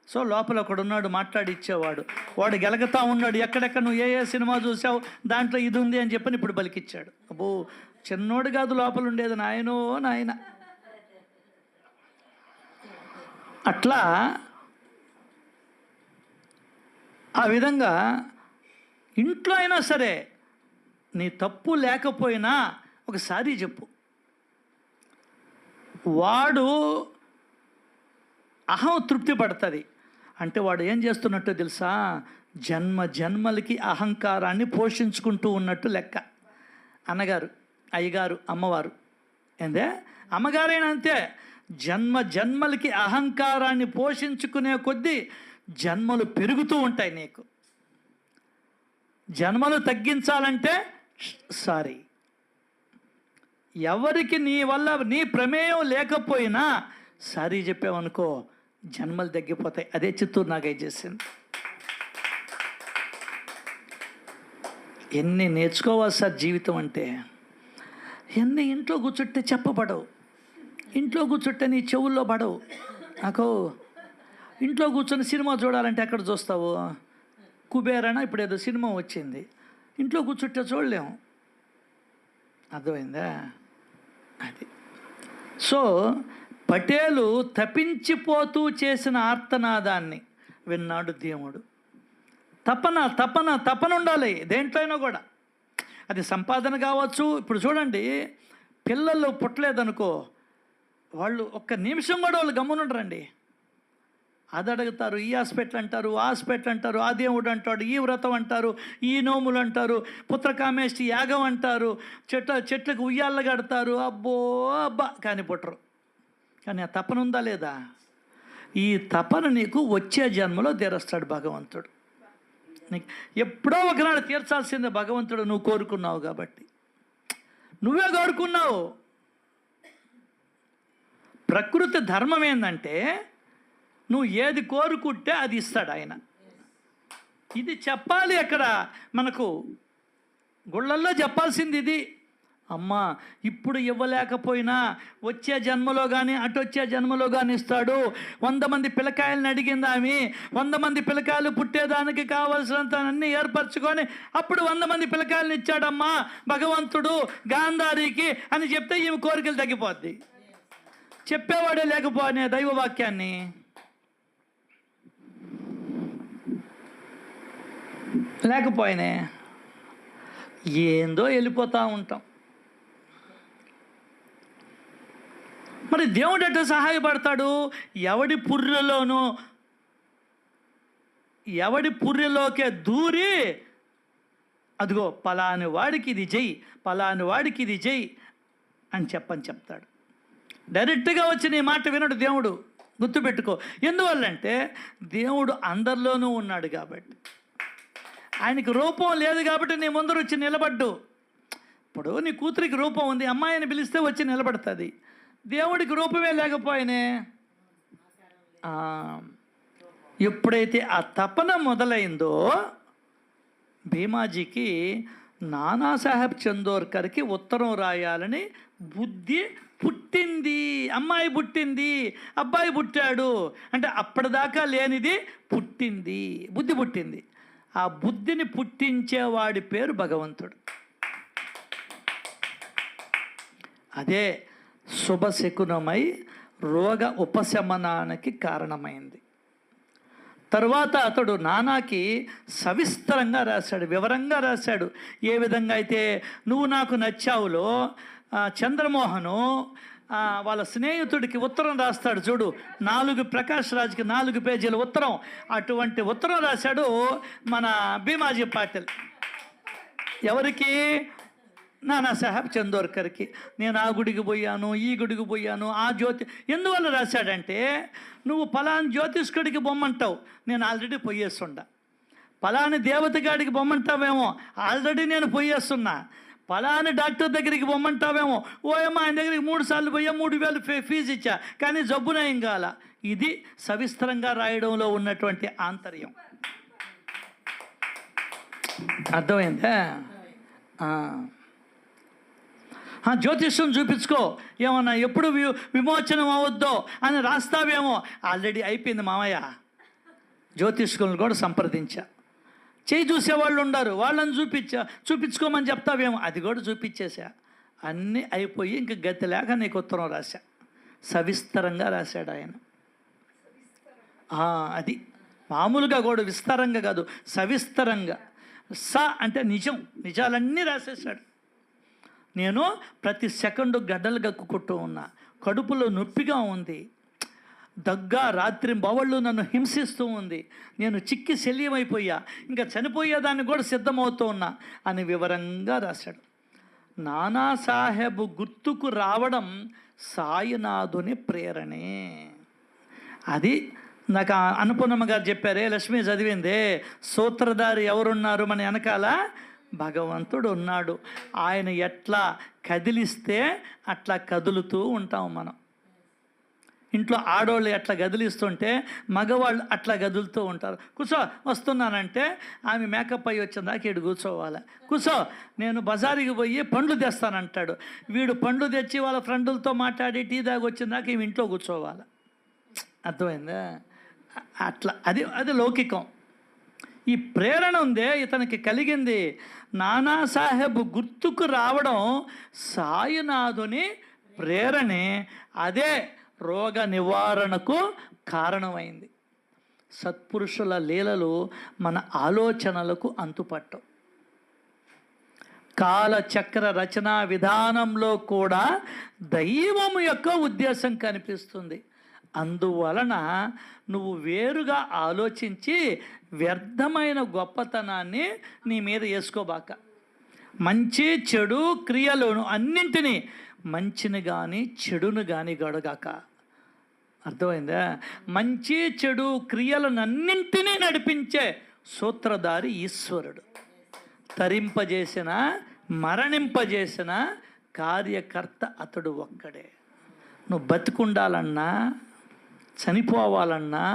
సో లోపల ఒకడు ఉన్నాడు మాట్లాడి ఇచ్చేవాడు, వాడు గెలగతా ఉన్నాడు. ఎక్కడెక్కడ నువ్వు ఏ సినిమా చూసావు దాంట్లో ఇది ఉంది అని చెప్పని ఇప్పుడు పలికిచ్చాడు. అబ్బో, చిన్నోడు కాదు లోపల ఉండేది, నాయనో నాయన. అట్లా ఆ విధంగా ఇంట్లో అయినా సరే నీ తప్పు లేకపోయినా ఒకసారి చెప్పు. వాడు అహం తృప్తి పడుతుంది అంటే వాడు ఏం చేస్తున్నట్టు తెలుసా, జన్మ జన్మలకి అహంకారాన్ని పోషించుకుంటూ ఉన్నట్టు లెక్క. అన్నగారు, అయ్యగారు, అమ్మవారు ఏందే, అమ్మగారైనా అంతే. జన్మ జన్మలకి అహంకారాన్ని పోషించుకునే కొద్దీ జన్మలు పెరుగుతూ ఉంటాయి. నీకు జన్మలు తగ్గించాలంటే సారీ. ఎవరికి నీ వల్ల నీ ప్రమేయం లేకపోయినా సారీ చెప్పావనుకో, జన్మలు తగ్గిపోతాయి. అదే చిత్తూరు నాగయ్య చేసింది. ఎన్ని నేర్చుకోవాలి సార్ జీవితం అంటే. ఎన్ని ఇంట్లో కూర్చుంటే చెప్పబడవు, ఇంట్లో కూర్చుంటే నీ చెవుల్లో పడవు. నాకు ఇంట్లో కూర్చొని సినిమా చూడాలంటే ఎక్కడ చూస్తావు? కుబేరానా ఇప్పుడు ఏదో సినిమా వచ్చింది, ఇంట్లో కూర్చుంటే చూడలేము. అర్థమైందా? అది. సో పటేలు తపించిపోతూ చేసిన ఆర్తనాదాన్ని విన్నాడు దేవుడు. తపన తపన తపన ఉండాలి దేంట్లో అయినా కూడా. అది సంపాదన కావచ్చు. ఇప్పుడు చూడండి, పిల్లలు పుట్టలేదనుకో, వాళ్ళు ఒక్క నిమిషం కూడా వాళ్ళు గమ్మునుండరండి. అది అడుగుతారు, ఈ హాస్పిటల్ అంటారు, ఆ హాస్పిటల్ అంటారు, ఆ దేవుడు అంటాడు, ఈ వ్రతం అంటారు, ఈ నోములు అంటారు, పుత్రకామేష్టి యాగం అంటారు, చెట్లకు ఉయ్యాళ్ళు కడతారు. అబ్బో అబ్బా, కానీ పుట్టరు. కానీ ఆ తపన ఉందా లేదా? ఈ తపన నీకు వచ్చే జన్మలో తీరుస్తాడు భగవంతుడు. నీకు ఎప్పుడో ఒకనాడు తీర్చాల్సిందే భగవంతుడు, నువ్వు కోరుకున్నావు కాబట్టి. నువ్వే కోరుకున్నావు. ప్రకృతి ధర్మం ఏంటంటే నువ్వు ఏది కోరుకుంటే అది ఇస్తాడు ఆయన. ఇది చెప్పాలి అక్కడ మనకు గుళ్ళల్లో చెప్పాల్సింది ఇది. అమ్మా ఇప్పుడు ఇవ్వలేకపోయినా వచ్చే జన్మలో కానీ అటు వచ్చే జన్మలో కానీ ఇస్తాడు. 100 మంది పిల్లకాయలను అడిగింది ఆమె, 100 మంది పిల్లకాయలు పుట్టేదానికి కావలసినంత అన్నీ ఏర్పరచుకొని అప్పుడు 100 మంది పిల్లకాయలను ఇచ్చాడమ్మా భగవంతుడు గాంధారికి అని చెప్తే ఈమె కోరికలు తగ్గిపోద్ది. చెప్పేవాడే లేకపోనే దైవవాక్యాన్ని. లేకపోయినే ఏందో వెళ్ళిపోతూ ఉంటాం. మరి దేవుడు ఎట్లా సహాయపడతాడు? ఎవడి పుర్రెలోకే దూరి అదిగో పలాని వాడికి ఇది చెయ్యి, పలాని వాడికి ఇది చెయ్యి అని చెప్తాడు. డైరెక్ట్గా వచ్చి నీ మాట వినడు దేవుడు. గుర్తుపెట్టుకో. ఎందువల్లంటే దేవుడు అందరిలోనూ ఉన్నాడు కాబట్టి. ఆయనకి రూపం లేదు కాబట్టి నీ ముందర వచ్చి నిలబడ్డు. ఇప్పుడు నీ కూతురికి రూపం ఉంది, అమ్మాయిని పిలిస్తే వచ్చి నిలబడుతుంది. దేవుడికి రూపమే లేకపోయినే ఎప్పుడైతే ఆ తపన మొదలైందో భీమాజీకి నానాసాహెబ్ చందోర్కర్కి ఉత్తరం రాయాలని బుద్ధి పుట్టింది. అమ్మాయి పుట్టింది, అబ్బాయి పుట్టాడు అంటే అప్పటిదాకా లేనిది పుట్టింది, బుద్ధి పుట్టింది. ఆ బుద్ధిని పుట్టించేవాడి పేరు భగవంతుడు. అదే శుభశకునమై రోగ ఉపశమనానికి కారణమైంది. తరువాత అతడు నానాకి సవిస్తరంగా రాశాడు, వివరంగా రాశాడు. ఏ విధంగా అయితే నువ్వు నాకు నచ్చావులో చంద్రమోహను వాళ్ళ స్నేహితుడికి ఉత్తరం రాస్తాడు చూడు, 4 ప్రకాష్ రాజ్కి 4 పేజీల ఉత్తరం, అటువంటి ఉత్తరం రాశాడు మన భీమాజీ పాటిల్. ఎవరికి? నానా సాహెబ్ చందోర్కర్కి. నేను ఆ గుడికి పోయాను, ఈ గుడికి పోయాను, ఆ ఎందువల్ల రాశాడంటే, నువ్వు పలాని జ్యోతిష్కుడికి బొమ్మంటావు, నేను ఆల్రెడీ పోయేస్తుండా. పలాని దేవతగాడికి బొమ్మంటావేమో, ఆల్రెడీ నేను పోయేస్తున్నా. పలాని డాక్టర్ దగ్గరికి బొమ్మంటావేమో, ఓయమ్మ ఆయన దగ్గరికి 3 సార్లు పోయా, 3,000 ఫీజు ఇచ్చా, కానీ జబ్బునయం కాల. ఇది సవిస్తరంగా రాయడంలో ఉన్నటువంటి ఆంతర్యం. అర్థమైందా? జ్యోతిష్యం చూపించుకో, ఏమన్నా ఎప్పుడు విమోచనం అవద్దో అని రాస్తావేమో, ఆల్రెడీ అయిపోయింది మామయ్య. జ్యోతిష్కులను కూడా సంప్రదించా, చేయి చూసేవాళ్ళు ఉన్నారు, వాళ్ళని చూపించుకోమని చెప్తావేమో, అది కూడా చూపించేసా. అన్నీ అయిపోయి ఇంక గతి లేక నీకు ఉత్తరం రాశా. సవిస్తరంగా రాశాడు ఆయన. అది మామూలుగా కూడా విస్తారంగా కాదు, సవిస్తరంగా. అంటే నిజాలన్నీ రాసేసాడు. నేను ప్రతి సెకండు గడ్డలు గక్కుకుంటూ ఉన్నా, కడుపులో నొప్పిగా ఉంది, దగ్గ రాత్రి బవళ్ళు నన్ను హింసిస్తూ ఉంది, నేను చిక్కి శల్యమైపోయా, ఇంకా చనిపోయేదాన్ని కూడా సిద్ధమవుతూ ఉన్నా అని వివరంగా రాశాడు. నానాసాహెబ్ గుర్తుకు రావడం సాయినాథుని ప్రేరణే. అది నాకు అనుపూర్ణమ్మ గారు చెప్పారే, లక్ష్మి చదివిందే, సూత్రధారి ఎవరున్నారు మన వెనకాల? భగవంతుడు ఉన్నాడు. ఆయన ఎట్లా కదిలిస్తే అట్లా కదులుతూ ఉంటాం మనం. ఇంట్లో ఆడవాళ్ళు ఎట్లా కదిలిస్తుంటే మగవాళ్ళు అట్లా కదులుతూ ఉంటారు. కూర్చో వస్తున్నానంటే ఆమె మేకప్ అయ్యి వచ్చిందాక ఇటు కూర్చోవాలి. కూర్చో నేను బజారుకి పోయి పండ్లు తెస్తానంటాడు, వీడు పండ్లు తెచ్చి వాళ్ళ ఫ్రెండ్లతో మాట్లాడి టీ దాకా వచ్చిందాక ఈమె ఇంట్లో కూర్చోవాలి. అర్థమైందా? అట్లా అది లౌకికం. ఈ ప్రేరణ ఉందే ఇతనికి కలిగింది. నానాసాహెబ్ గుర్తుకు రావడం సాయినాథుని ప్రేరణే. అదే రోగ నివారణకు కారణమైంది. సత్పురుషుల లీలలు మన ఆలోచనలకు అంతుపట్టవు. కాలచక్ర రచనా విధానంలో కూడా దైవము యొక్క ఉద్దేశం కనిపిస్తుంది. అందువలన నువ్వు వేరుగా ఆలోచించి వ్యర్థమైన గొప్పతనాన్ని నీ మీద వేసుకోబాక. మంచి చెడు క్రియలను అన్నింటినీ మంచిని కానీ చెడును కానీ గడగాక. అర్థమైందా? మంచి చెడు క్రియలనన్నింటినీ నడిపించే సూత్రధారి ఈశ్వరుడు. తరింపజేసిన మరణింపజేసిన కార్యకర్త అతడు ఒక్కడే. నువ్వు బతికుండాలన్నా, చనిపోవాలన్నా,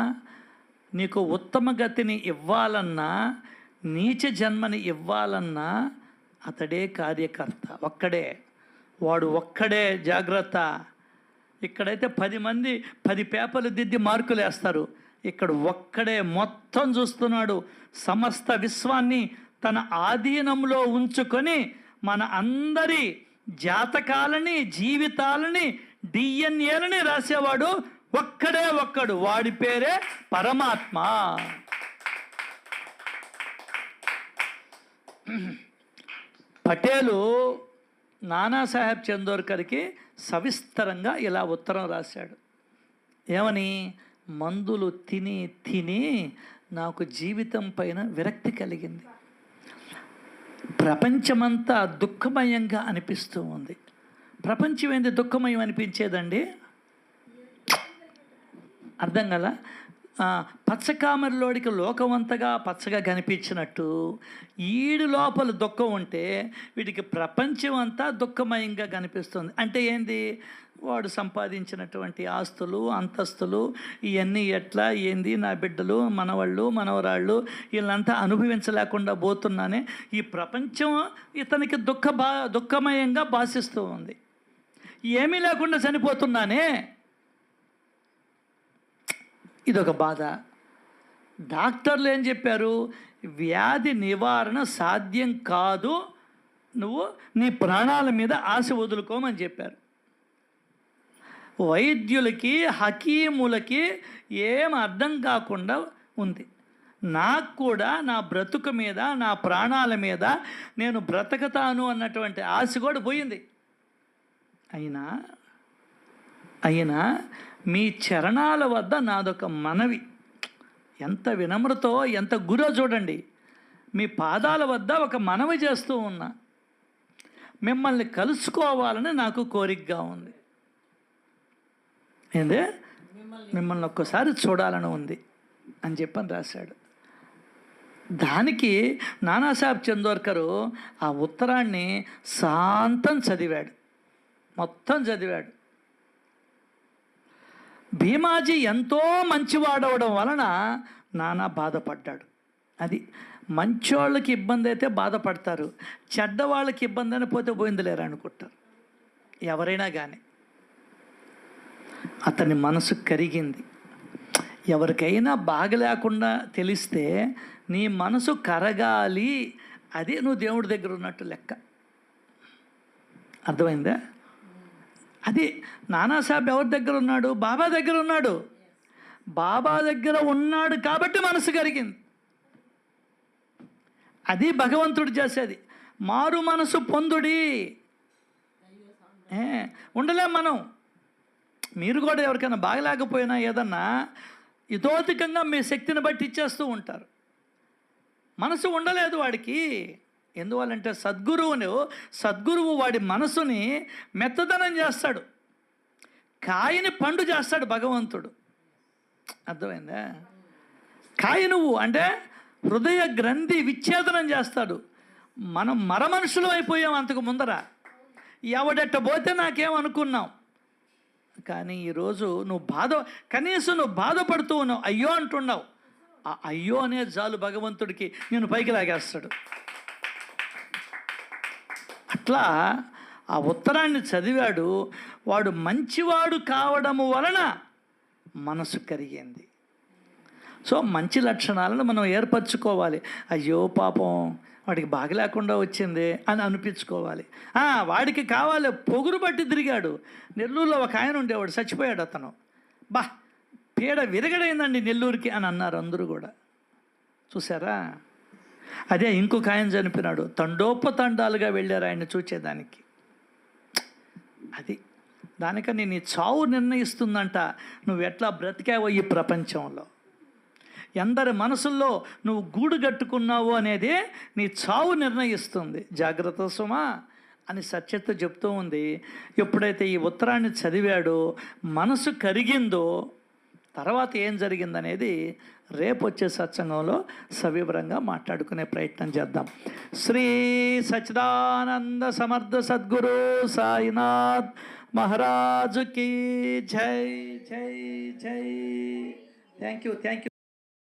నీకు ఉత్తమ గతిని ఇవ్వాలన్నా, నీచ జన్మని ఇవ్వాలన్నా అతడే కార్యకర్త, ఒక్కడే. వాడు ఒక్కడే. జాగ్రత్త. ఇక్కడైతే 10 మంది 10 పేపర్లు దిద్ది మార్కులు వేస్తారు, ఇక్కడ ఒక్కడే మొత్తం చూస్తున్నాడు. సమస్త విశ్వాన్ని తన ఆధీనంలో ఉంచుకొని మన అందరి జాతకాలని, జీవితాలని, డిఎన్ఏలని రాసేవాడు ఒక్కడే ఒక్కడు. వాడి పేరే పరమాత్మ. పటేలు నానాసాహెబ్ చందోర్కర్కి సవిస్తరంగా ఇలా ఉత్తరం రాశాడు. ఏమని? మందులు తిని తిని నాకు జీవితం పైన విరక్తి కలిగింది, ప్రపంచమంతా దుఃఖమయంగా అనిపిస్తూ ఉంది. ప్రపంచం ఏంది దుఃఖమయం అనిపించేదండి? అర్థం కదా? పచ్చకామరిలోడికి లోకమంతగా పచ్చగా కనిపించినట్టు ఈడు లోపల దుఃఖం ఉంటే వీడికి ప్రపంచం అంతా దుఃఖమయంగా కనిపిస్తుంది. అంటే ఏంది? వాడు సంపాదించినటువంటి ఆస్తులు, అంతస్తులు, ఇవన్నీ ఎట్లా ఏంది, నా బిడ్డలు, మనవాళ్ళు, మనవరాళ్ళు వీళ్ళంతా అనుభవించలేకుండా పోతున్నానే, ఈ ప్రపంచం ఇతనికి దుఃఖమయంగా భాషిస్తూ ఉంది. ఏమీ లేకుండా చనిపోతున్నానే, ఇదొక బాధ. డాక్టర్లు ఏం చెప్పారు? వ్యాధి నివారణ సాధ్యం కాదు, నువ్వు నీ ప్రాణాల మీద ఆశ వదులుకోమని చెప్పారు. వైద్యులకి, హకీములకి ఏం అర్థం కాకుండా ఉంది. నాకు కూడా నా బ్రతుకు మీద, నా ప్రాణాల మీద నేను బ్రతకతాను అన్నటువంటి ఆశ కూడా పోయింది. అయినా మీ చరణాల వద్ద నాదొక మనవి. ఎంత వినమ్రతో, ఎంత గురో చూడండి. మీ పాదాల వద్ద ఒక మనవి చేస్తూ ఉన్నా. మిమ్మల్ని కలుసుకోవాలని నాకు కోరికగా ఉంది. ఏందే, మిమ్మల్ని ఒక్కసారి చూడాలని ఉంది అని చెప్పని రాశాడు. దానికి నానాసాహెబ్ చందోర్కరు ఆ ఉత్తరాన్ని శాంతం చదివాడు, మొత్తం చదివాడు. భీమాజీ ఎంతో మంచివాడవడం వలన నానా బాధపడ్డాడు. అది మంచోళ్ళకి ఇబ్బంది అయితే బాధపడతారు, చెడ్డవాళ్ళకి ఇబ్బంది అని పోతే పోయింది లేరా అనుకుంటారు ఎవరైనా కానీ. అతని మనసు కరిగింది. ఎవరికైనా బాగలేకుండా తెలిస్తే నీ మనసు కరగాలి, అదే నువ్వు దేవుడి దగ్గర ఉన్నట్టు లెక్క. అర్థమైందా? అది నానాసాహెబ్ ఎవరి దగ్గర ఉన్నాడు? బాబా దగ్గర ఉన్నాడు. బాబా దగ్గర ఉన్నాడు కాబట్టి మనసు కరిగింది. అది భగవంతుడు చేసేది. మారు మనసు పొందుడి. ఉండలేం మనం. మీరు కూడా ఎవరికైనా బాగలేకపోయినా ఏదన్నా ఇతోధికంగా మీ శక్తిని బట్టి ఇచ్చేస్తూ ఉంటారు. మనసు ఉండలేదు వాడికి. ఎందువల్లంటే సద్గురువు వాడి మనసుని మెత్తదనం చేస్తాడు, కాయని పండు చేస్తాడు భగవంతుడు. అర్థమైందా? కాయనువు అంటే హృదయ గ్రంథి విచ్ఛేదనం చేస్తాడు. మనం మరమనుషులు అయిపోయాం అంతకు ముందర. ఎవడెట్ట పోతే నాకేమనుకున్నాం. కానీ ఈరోజు కనీసం నువ్వు బాధపడుతూ ఉన్నావు, అయ్యో అంటున్నావు. ఆ అయ్యో అనే జాలు భగవంతుడికి నేను పైకి లాగేస్తాడు. అట్లా ఆ ఉత్తరాన్ని చదివాడు. వాడు మంచివాడు కావడము వలన మనసు కరిగింది. సో మంచి లక్షణాలను మనం ఏర్పరచుకోవాలి. అయ్యో పాపం వాడికి బాగలేకుండా వచ్చింది అని అనిపించుకోవాలి. వాడికి కావాలి, పొగురు బట్టి తిరిగాడు. నెల్లూరులో ఒక ఆయన ఉండేవాడు, చచ్చిపోయాడు అతను. పీడ విరగడైందండి నెల్లూరుకి అని అన్నారు అందరూ కూడా. చూసారా? అదే ఇంకొక ఆయన చనిపోయినాడు, తండోపతండాలుగా వెళ్ళారు ఆయన్ని చూచేదానికి. అది దానికని నీ చావు నిర్ణయిస్తుందంట నువ్వు ఎట్లా బ్రతికావో ఈ ప్రపంచంలో. ఎందరి మనసుల్లో నువ్వు గూడు కట్టుకున్నావు అనేది నీ చావు నిర్ణయిస్తుంది. జాగ్రత్త సుమా అని సత్యత చెప్తూ ఉంది. ఎప్పుడైతే ఈ ఉత్తరాన్ని చదివాడో, మనసు కరిగిందో, తర్వాత ఏం జరిగిందనేది రేపు వచ్చే సత్సంగంలో సవివరంగా మాట్లాడుకునే ప్రయత్నం చేద్దాం. శ్రీ సచ్చిదానంద సమర్థ సద్గురు సాయినాథ్ మహారాజుకి జై జై జై. Thank you.